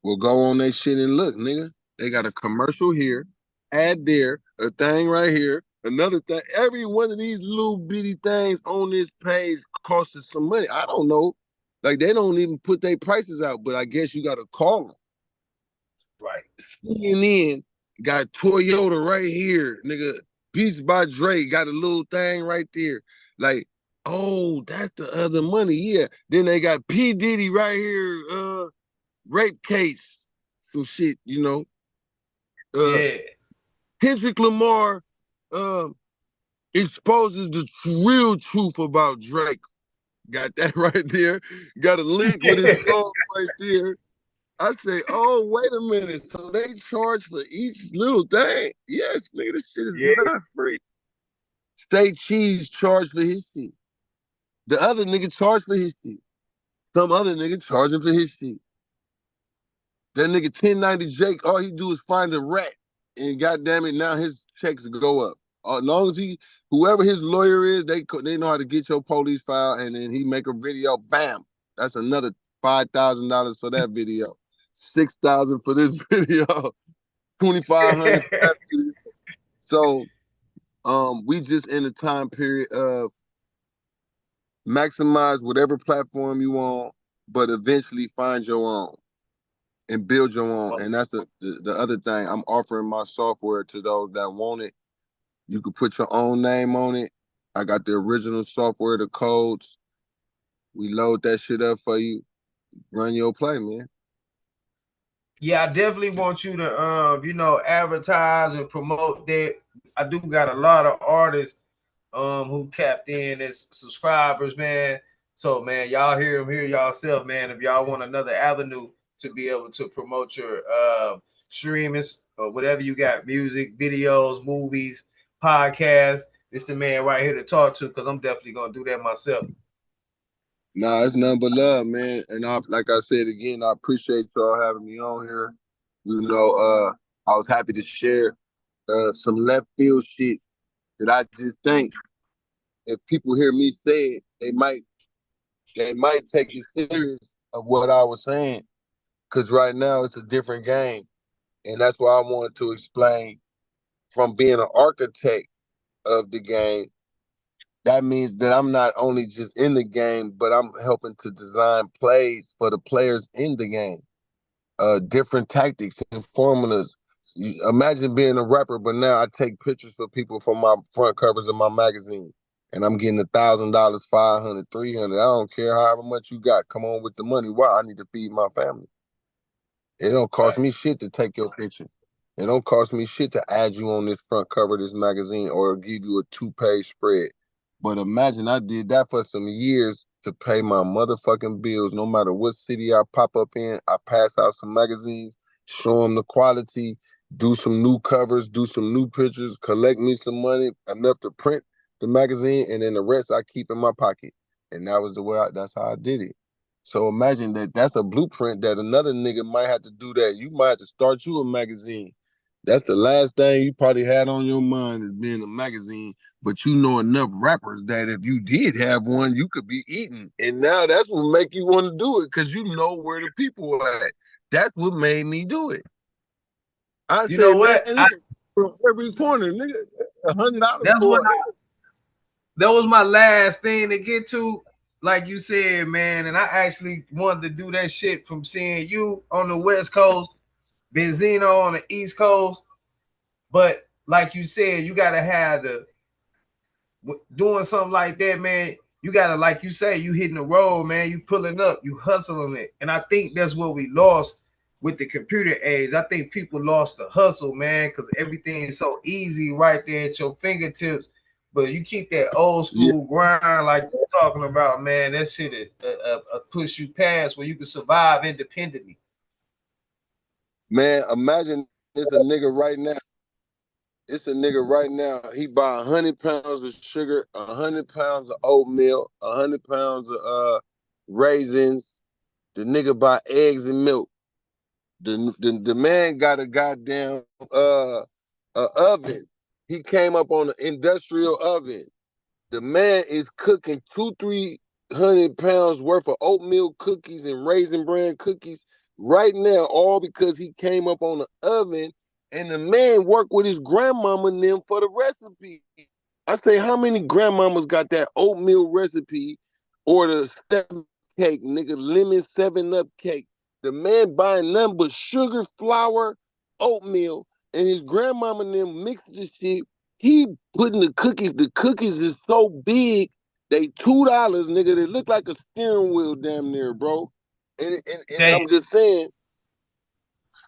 Well, go on their shit and look, nigga. They got a commercial here, ad there, a thing right here, another thing. Every one of these little bitty things on this page costs some money. I don't know. Like they don't even put their prices out, but I guess you got to call them.
Right.
CNN got Toyota right here, nigga. Beats by Dre got a little thing right there. Like, oh, that's the other money. Yeah. Then they got P. Diddy right here, rape case, some shit, you know.
Yeah.
Kendrick Lamar uh, exposes the real truth about Drake. Got that right there. Got a link with his song right there. I say, oh, wait a minute. So they charge for each little thing? Yes, nigga, this shit is
Yeah.
not free. State Cheese charged for his shit. The other nigga charged for his shit. Some other nigga charging for his shit. That nigga 1090 Jake, all he do is find a rat. And goddamn it, now his checks go up. As long as whoever his lawyer is, they know how to get your police file, and then he make a video, bam. That's another $5,000 for that video. 6,000 for this video. 2,500 for that video. So we just in a time period of maximize whatever platform you on, but eventually find your own and build your own. And that's the other thing. I'm offering my software to those that want it. You can put your own name on it. I got the original software, the codes. We load that shit up for you. Run your play, man.
Yeah, I definitely want you to advertise and promote that. I do got a lot of artists who tapped in as subscribers, man. So man, y'all hear them, hear yourself, man. If y'all want another avenue to be able to promote your streamings or whatever you got, music, videos, movies, podcasts, it's the man right here to talk to, because I'm definitely gonna do that myself.
Nah, it's nothing but love, man. And like I said again, I appreciate y'all having me on here. You know, I was happy to share some left field shit that I just think if people hear me say it, they might take it serious of what I was saying. Cause right now it's a different game. And that's why I wanted to explain from being an architect of the game. That means that I'm not only just in the game, but I'm helping to design plays for the players in the game. Different tactics and formulas. Imagine being a rapper, but now I take pictures for people for my front covers of my magazine. And I'm getting $1,000, 500, 300. I don't care however much you got. Come on with the money. Why? I need to feed my family. It don't cost
Right.
me shit to take your picture. It don't cost me shit to add you on this front cover of this magazine or give you a 2-page spread. But imagine I did that for some years to pay my motherfucking bills. No matter what city I pop up in, I pass out some magazines, show them the quality, do some new covers, do some new pictures, collect me some money, enough to print the magazine, and then the rest I keep in my pocket. And that was that's how I did it. So imagine that's a blueprint that another nigga might have to do that. You might have to start you a magazine. That's the last thing you probably had on your mind is being a magazine. But you know enough rappers that if you did have one, you could be eating. And now that's what make you want to do it because you know where the people are at. That's what made me do it. I
You
say,
know
man,
what?
from every corner, nigga, $100
That's
for
what
it.
that was my last thing to get to. Like you said, man, and I actually wanted to do that shit from seeing you on the West Coast, Benzino on the East Coast. But like you said, you gotta have the doing something like that, man. you gotta, like you say, you hitting the road, man. You pulling up, you hustling it, and I think that's what we lost with the computer age. I think people lost the hustle, man, because everything is so easy right there at your fingertips. But you keep that old
Yeah,
school grind, like you're talking about, man. That shit push you past where you can survive independently.
man. Imagine it's a nigga right now. It's a nigga right now. He buy 100 pounds of sugar, 100 pounds of oatmeal, 100 pounds of raisins. The nigga buy eggs and milk. The man got a goddamn oven. He came up on an industrial oven. The man is cooking 300 pounds worth of oatmeal cookies and raisin bran cookies right now, all because he came up on the oven, and the man worked with his grandmama and them for the recipe. I say, how many grandmamas got that oatmeal recipe or the step cake, nigga, lemon 7-Up cake? The man buying nothing but sugar, flour, oatmeal, and his grandmama and them mixed the shit. He putting the cookies is so big, they $2, nigga. They look like a steering wheel damn near, bro. And
Damn,
I'm just saying,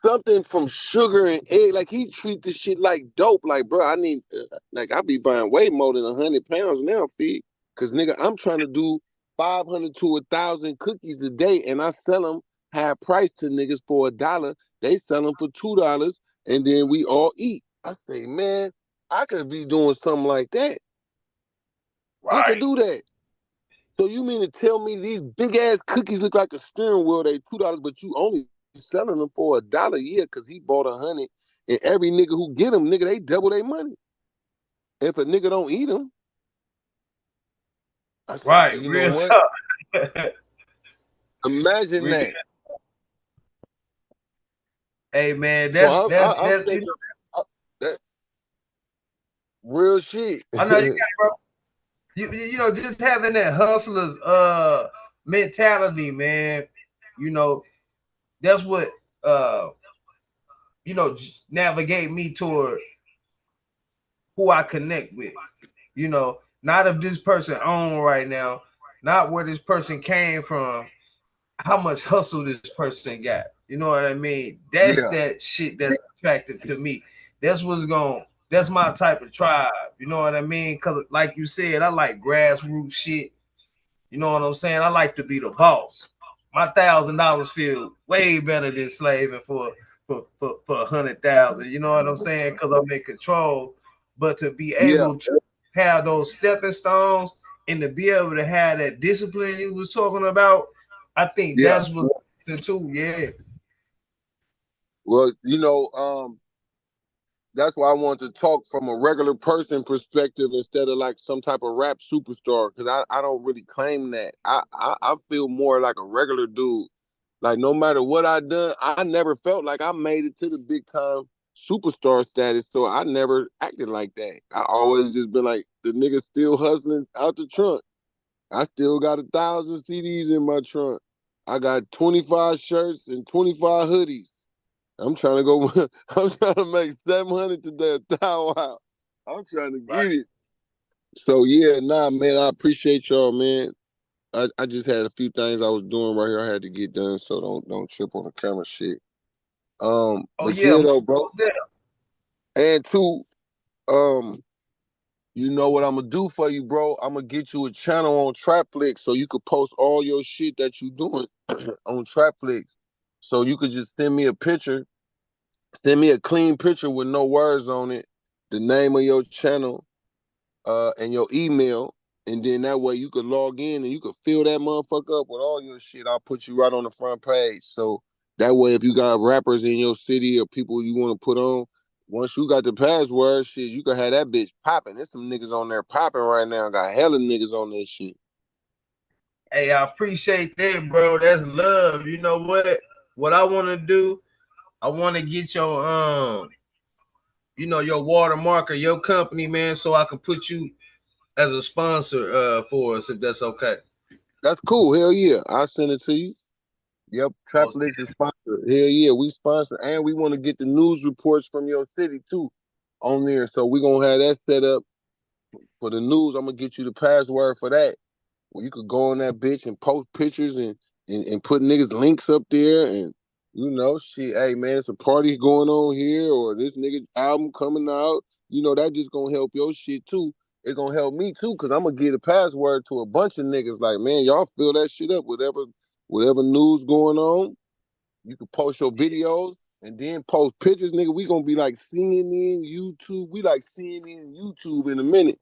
something from sugar and egg. Like he treat this shit like dope. Like, bro, I need like I be buying way more than 100 pounds now, feed. Cause nigga, I'm trying to do 500 to 1,000 cookies a day, and I sell them half price to niggas for $1. They sell them for $2, and then we all eat. I say, man, I could be doing something like that. I could
right,
do that. So you mean to tell me these big ass cookies look like a steering wheel? They $2, but you only selling them for $1 a year because he bought 100. And every nigga who get them, nigga, they double their money. If a nigga don't eat them, I said,
right,
you know
real
what?
tough.
Imagine
Real,
that.
hey man,
So I'm
that's
thinking that real shit.
I know you got, bro. You know, just having that hustler's mentality, man. You know, that's what uh you know navigate me toward who I connect with. You know, not if this person on right now, not where this person came from, how much hustle this person got. You know what I mean? That's
Yeah,
that shit that's attractive to me. That's what's going. That's my type of tribe. You know what I mean? Because, like you said, I like grassroots shit. You know what I'm saying? I like to be the boss. My $1,000 feel way better than slaving for 100,000. You know what I'm saying? Because I'm in control. But to be
yeah,
able to have those stepping stones and to be able to have that discipline you was talking about, I think
yeah.
that's what too. Yeah.
Well, that's why I want to talk from a regular person perspective instead of like some type of rap superstar, because I don't really claim that. I feel more like a regular dude. Like no matter what I done, I never felt like I made it to the big time superstar status. So I never acted like that. I always just been like the nigga still hustling out the trunk. I still got 1,000 CDs in my trunk. I got 25 shirts and 25 hoodies. I'm trying to go. I'm trying to make 700 today. A thou out. I'm trying to
Right.
get it. So yeah, nah, man. I appreciate y'all, man. I just had a few things I was doing right here. I had to get done, so don't trip on the camera shit.
Oh
But
yeah,
yeah, though, bro.
most definitely.
And two, um, you know what I'm gonna do for you, bro? I'm gonna get you a channel on Trapflix so you could post all your shit that you doing on Trapflix. So you could just send me a picture. Send me a clean picture with no words on it, the name of your channel, and your email, and then that way you could log in and you could fill that motherfucker up with all your shit. I'll put you right on the front page. So that way, if you got rappers in your city or people you want to put on, once you got the password, shit, you can have that bitch popping. There's some niggas on there popping right now. Got hella niggas on this shit.
Hey, I appreciate that, bro. That's love. You know what? What I want to do, I want to get your your watermark or your company, man, so I can put you as a sponsor for us, if that's okay.
That's cool. Hell yeah. I'll send it to you. Yep,
Most
Traplinks is sponsored. Hell yeah, we sponsor, and we want to get the news reports from your city too on there. So we gonna have that set up for the news. I'm gonna get you the password for that, where you could go on that bitch and post pictures and put niggas links up there and shit, hey man, it's a party going on here or this nigga album coming out. That just gonna help your shit too. It's gonna help me too, cause I'm gonna get a password to a bunch of niggas like, man, y'all fill that shit up, whatever news going on. You can post your videos and then post pictures, nigga. We gonna be like CNN, YouTube. We like CNN, YouTube in a minute.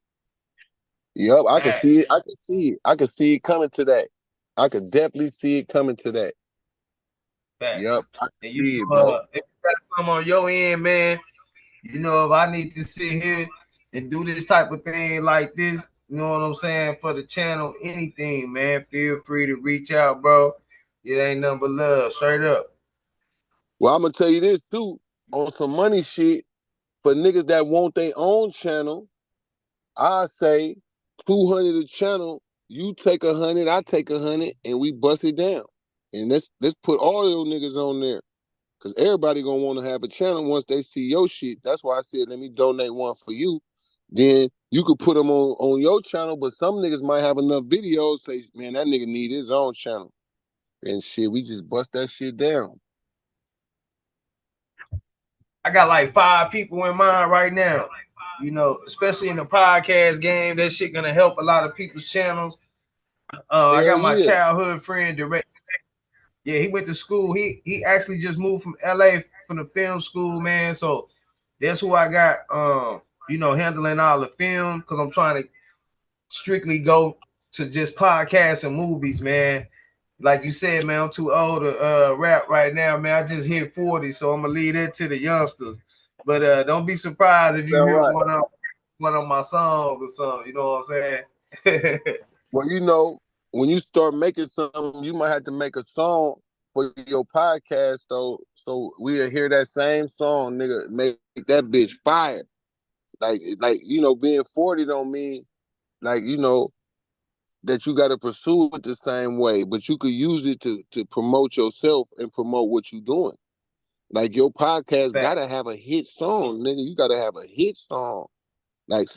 Yep, I can see it. I can see it. I can see it coming to that. I could definitely see it coming to that.
Facts.
Yep, I can
And
see it, bro.
if you got something on your end, man, if I need to sit here and do this type of thing like this, you know what I'm saying, for the channel, anything, man, feel free to reach out, bro. It ain't nothing but love, straight up.
Well, I'm gonna tell you this too. On some money shit, for niggas that want their own channel, I say 200 a channel. You take 100, I take 100, and we bust it down. And let's put all your niggas on there. Cause everybody gonna want to have a channel once they see your shit. That's why I said let me donate one for you. Then you could put them on your channel, but some niggas might have enough videos. Say, man, that nigga need his own channel. And shit, we just bust that shit down.
I got like 5 people in mind right now. Especially in the podcast game, that shit gonna help a lot of people's channels. I got my childhood friend direct. Yeah, he went to school. He actually just moved from LA from the film school, man. So that's who I got handling all the film, because I'm trying to strictly go to just podcasts and movies, man. Like you said, man, I'm too old to rap right now, man. I just hit 40, so I'm gonna leave that to the youngsters. But don't be surprised if you hear one of my songs or something. You know what I'm saying?
Well, when you start making something, you might have to make a song for your podcast, though, so we'll hear that same song, nigga. Make that bitch fire. Like being 40 don't mean like that you got to pursue it the same way, but you could use it to promote yourself and promote what you're doing. Like your podcast gotta have a hit song, nigga. You gotta have a hit song. Like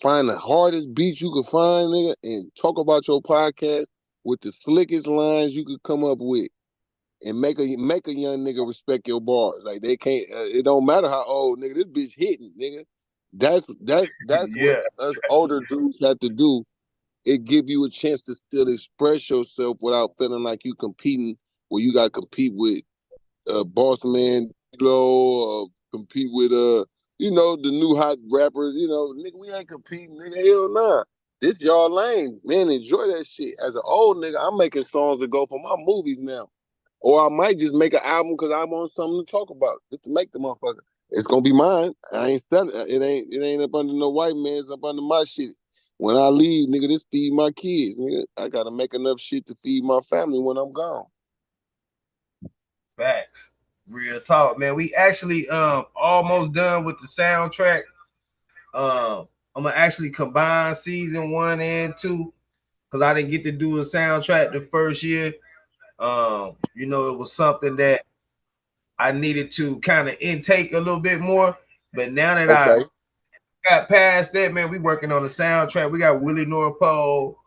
find the hardest beat you can find, nigga, and talk about your podcast with the slickest lines you could come up with, and make a young nigga respect your bars. Like they can't. It don't matter how old, nigga. This bitch hitting, nigga. That's what us older dudes have to do. It give you a chance to still express yourself without feeling like you competing, where you got to compete with Boss Man, or compete with the new hot rappers. Nigga, we ain't competing, nigga. Hell nah. This y'all lane, man. Enjoy that shit. As an old nigga, I'm making songs to go for my movies now, or I might just make an album because I want something to talk about, just to make the motherfucker. It's gonna be mine. I ain't selling it. It ain't up under no white man. It's up under my shit. When I leave, nigga, this feed my kids, nigga. I gotta make enough shit to feed my family when I'm gone.
Facts. Real talk, man. We actually almost done with the soundtrack. I'm gonna actually combine season 1 and 2, because I didn't get to do a soundtrack the first year. It was something that I needed to kind of intake a little bit more. But now that I got past that, man, we working on the soundtrack. We got Willie Norpole,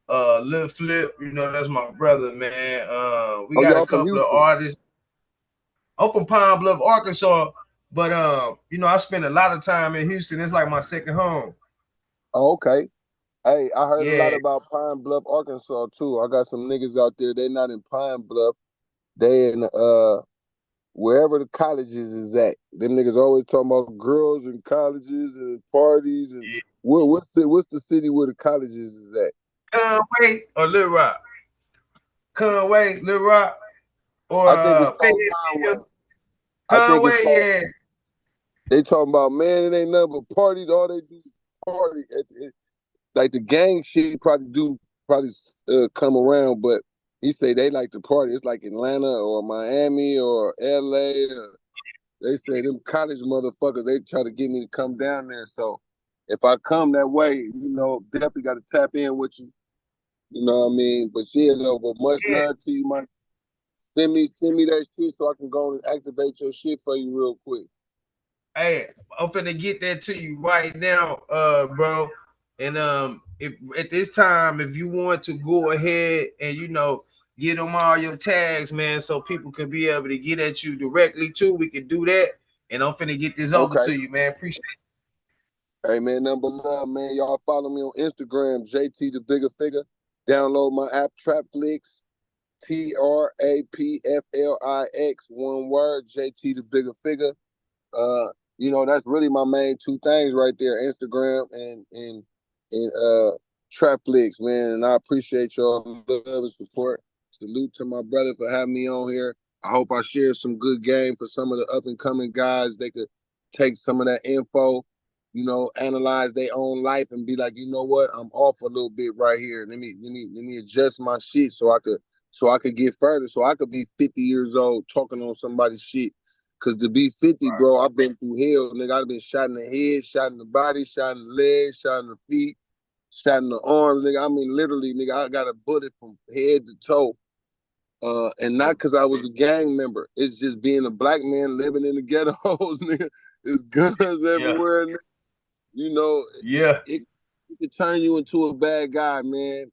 Lil Flip, that's my brother, man. We got a couple of artists. I'm from Pine Bluff, Arkansas, but I spend a lot of time in Houston. It's like my second home.
Oh, okay. Hey, I heard a lot about Pine Bluff, Arkansas too. I got some niggas out there. They not in Pine Bluff. They in wherever the colleges is at. Them niggas always talking about girls and colleges and parties and what's the city where the colleges is at?
Conway or Little Rock? Conway, Little Rock, or
I think it's Conway.
Conway, yeah.
They talking about, man, it ain't nothing but parties. All they do is party. Like the gang shit probably come around, but he say they like to party. It's like Atlanta or Miami or LA. They say them college motherfuckers, they try to get me to come down there. So if I come that way, definitely got to tap in with you. You know what I mean? But yeah, but much love to you, man. Send me that shit so I can go and activate your shit for you real quick.
Hey, I'm finna get that to you right now, bro. And if at this time, if you want to go ahead and get them all your tags, man, so people can be able to get at you directly too, we can do that. And I'm finna get this over to you, man. Appreciate it.
Hey man, number love, man. Y'all follow me on Instagram, JT the Bigga Figga. Download my app, Trapflix, TRAPFLIX, one word, JT the Bigga Figga. That's really my main two things right there, Instagram and Trapflix, man. And I appreciate y'all love and support. Salute to my brother for having me on here. I hope I share some good game for some of the up and coming guys. They could take some of that info, analyze their own life and be like, you know what, I'm off a little bit right here. Let me adjust my shit so I could get further, so I could be 50 years old talking on somebody's shit. Cause to be 50, bro, I've been through hell, nigga. I've been shot in the head, shot in the body, shot in the legs, shot in the feet, shot in the arms, nigga. I mean, literally, nigga, I got a bullet from head to toe. And not because I was a gang member. It's just being a black man living in the ghettos, nigga. There's guns everywhere, nigga. It could turn you into a bad guy, man.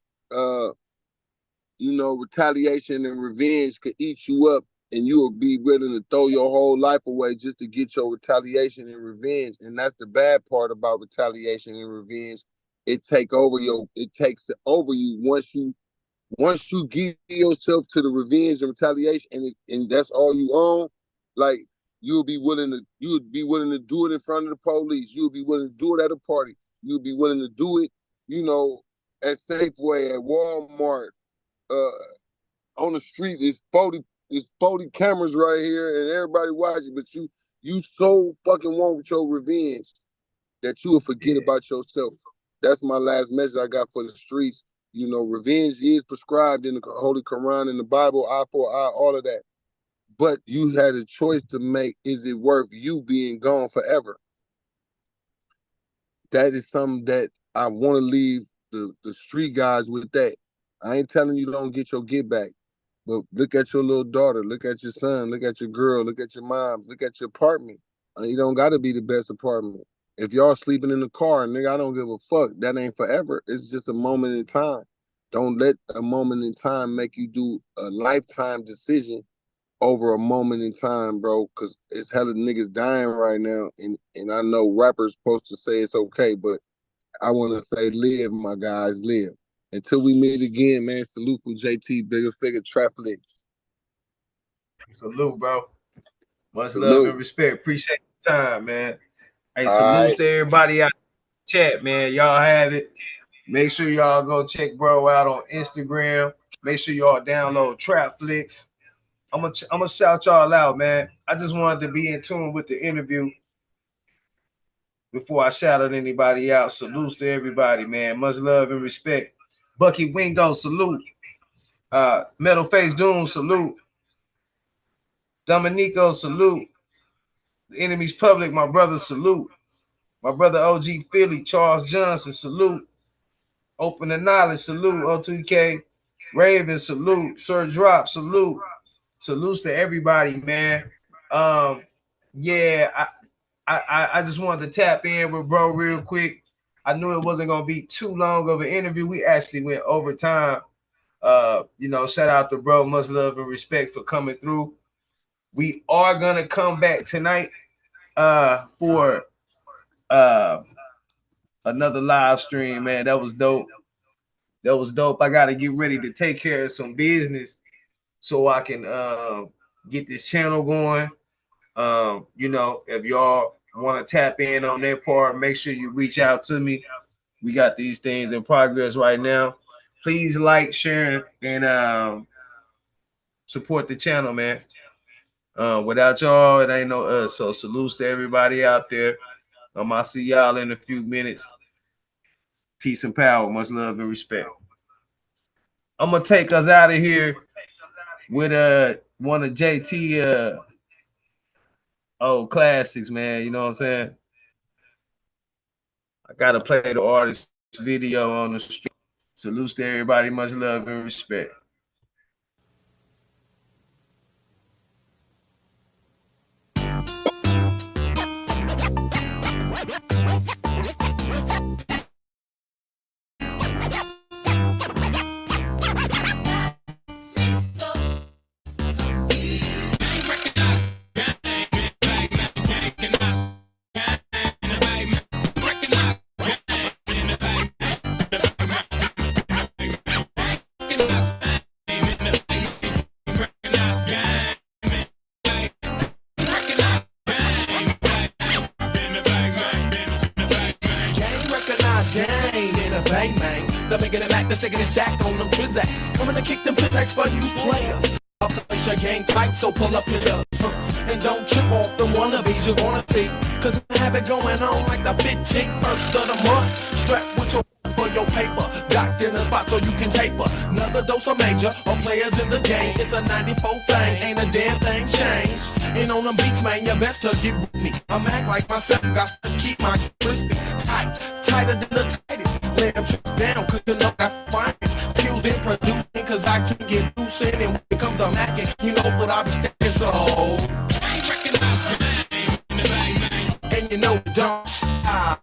Retaliation and revenge could eat you up, and you will be willing to throw your whole life away just to get your retaliation and revenge. And that's the bad part about retaliation and revenge. It takes over you once you give yourself to the revenge and retaliation, and that's all you own. Like you would be willing to do it in front of the police. You would be willing to do it at a party. You would be willing to do it, at Safeway, at Walmart, on the street. It's 40 cameras right here and everybody watching, but you so fucking want your revenge that you will forget about yourself. That's my last message I got for the streets. Revenge is prescribed in the Holy Quran, in the Bible, eye for eye, all of that. But you had a choice to make. Is it worth you being gone forever? That is something that I want to leave the street guys with that. I ain't telling you don't get your get back. But look at your little daughter, look at your son, look at your girl, look at your mom, look at your apartment. You don't got to be the best apartment. If y'all sleeping in the car, nigga, I don't give a fuck. That ain't forever. It's just a moment in time. Don't let a moment in time make you do a lifetime decision over a moment in time, bro, because it's hella niggas dying right now. And I know rappers supposed to say it's okay, but I want to say live, my guys, live. Until we meet again, man, salute from JT, Bigga Figga, Trapflix.
Salute, bro. Much love and respect. Appreciate the time, man. Hey, salutes to everybody out in the chat, man. Y'all have it. Make sure y'all go check bro out on Instagram. Make sure y'all download Trapflix. I'm gonna shout y'all out, man. I just wanted to be in tune with the interview before I shouted anybody out. Salutes to everybody, man. Much love and respect. Bucky Wingo, salute. Metal Face Doom, salute. Dominico, salute. The Enemy's Public, my brother, salute. My brother OG Philly, Charles Johnson, salute. Open the Knowledge, salute. O2K, Raven, salute. Sir Drop, salute. Salutes to everybody, man. Yeah, I just wanted to tap in with bro real quick. I knew it wasn't gonna be too long of an interview. We actually went over time. Shout out to bro. Much love and respect for coming through. We are gonna come back tonight for another live stream, man. That was dope. I gotta get ready to take care of some business so I can get this channel going. If y'all want to tap in on that part, make sure you reach out to me. We got these things in progress right now. Please like, share, and support the channel, man. Without y'all, it ain't no us. So salutes to everybody out there. I'll see y'all in a few minutes. Peace and power. Much love and respect. I'm gonna take us out of here with one of JT old classics, man. You know what I'm saying? I gotta play the artist video on the street. Salutes to everybody. Much love and respect.
man. The making it act, the sticking it stack on them trizzacks. Coming to kick them pizzacks for you players. I'll place your game tight, so pull up your ducks. And don't trip off the wannabes you're gonna see. Cause I have it going on like the 15th first of the month. Strap with your for your paper, docked in a spot so you can taper. Another dose of major, or players in the game. It's a 94 thing, ain't a damn thing changed. And on them beats, man, you best to get with me. I'm act like myself, got to keep my crispy tight, tighter than the tightest. Lay them trips down, cause you know that's finest. Skills in producing, cause I can get loose in. And when it comes to macking, you know what I be stacking, so and you know it don't stop.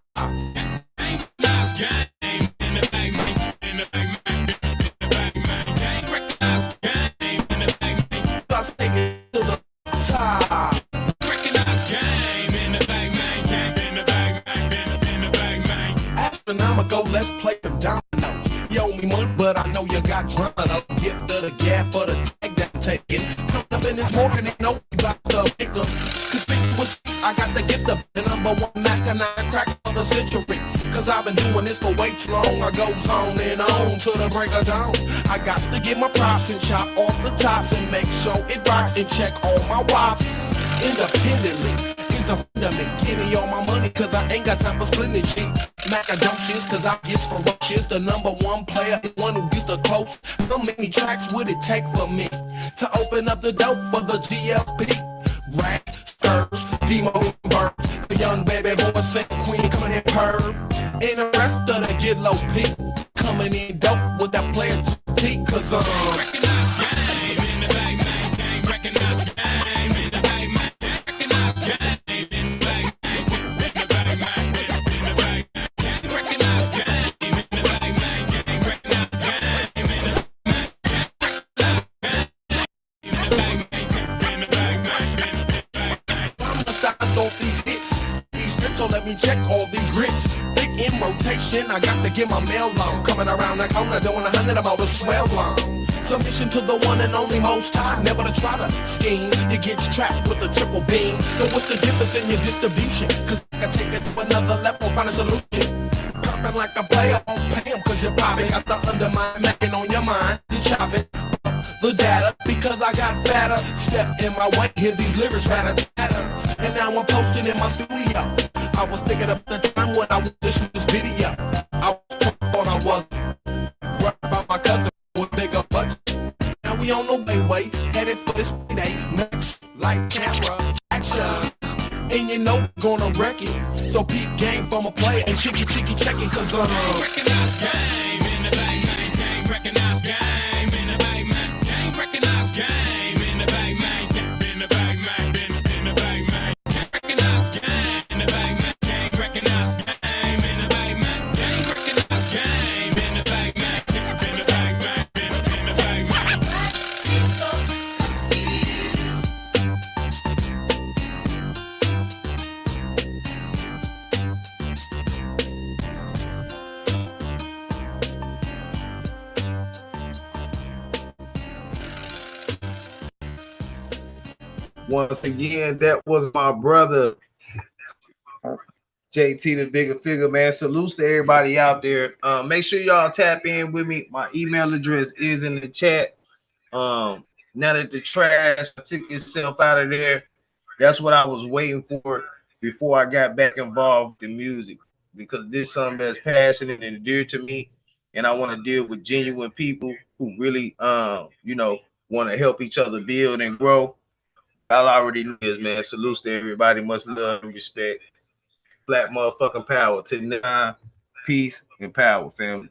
Astronomical, let's play the dominoes. You owe me money, but I know you got drama. Gift of the gap for the tag that I'm taking. Come up in this morning and know you got the Bigga. Conspicuous, I got the gift of the number one Mac and I crack for the century. Cause I've been doing this for way too long. I goes on and on to the break of dawn. I got to get my props and chop off the tops and make sure it rocks and check all my wops independently. Is a friend of me. Give me all my money cause I ain't got time for splitting cheap. Macadocious cause I get ferocious. The number one player, the one who gets the close. How many tracks would it take for me to open up the door for the GLP? Rack, Skurs, Demo, Birds, the young baby boy, Saint Queen coming in Perv. And the rest of the get low P coming in dope with that player T cause recognize game in the bang bang game, recognize game in the bang bang, recognize game in the bang bang, in the bang bang, in the bang bang, recognize game in the bang bang game, recognize game in the bang bang, in the bang bang, I'm gonna start off these hits, these strips, so let me check all these grits. In rotation, I got to get my mail long. Coming around the corner, doing 100, I'm out to swell long. Submission to the one and only most high. Never to try to scheme, you get trapped with a triple beam. So what's the difference in your distribution? Cause I can take it to another level, find a solution. Popping like a player on Pam, cause you're popping. Got the undermine macking on your mind. You chopping the data, because I got better. Step in my way, hear these lyrics ratter-tatter. And now I'm posting in my studio. I was thinking of the time when I wanted to shoot this video. I thought I was right about my cousin with bigger budget. Now we on the way, headed for this payday. Next, like camera, action. And you know gonna wreck it. So peep game from a player and cheeky checking cause recognize game in the bang bang game, recognize game in the bang bang game, recognize game in the bang bang, in the bang bang, in the bang bang, recognize game in the bang bang.
Once again, that was my brother JT, the Bigga Figga, man. Salutes to everybody out there. Make sure y'all tap in with me. My email address is in the chat. Now that the trash took itself out of there, that's what I was waiting for before I got back involved in music, because this is something that's passionate and dear to me, and I want to deal with genuine people who really, want to help each other build and grow. Y'all already know this, man. Salutes to everybody. Much love and respect. Black motherfucking power to 9. Peace and power, family.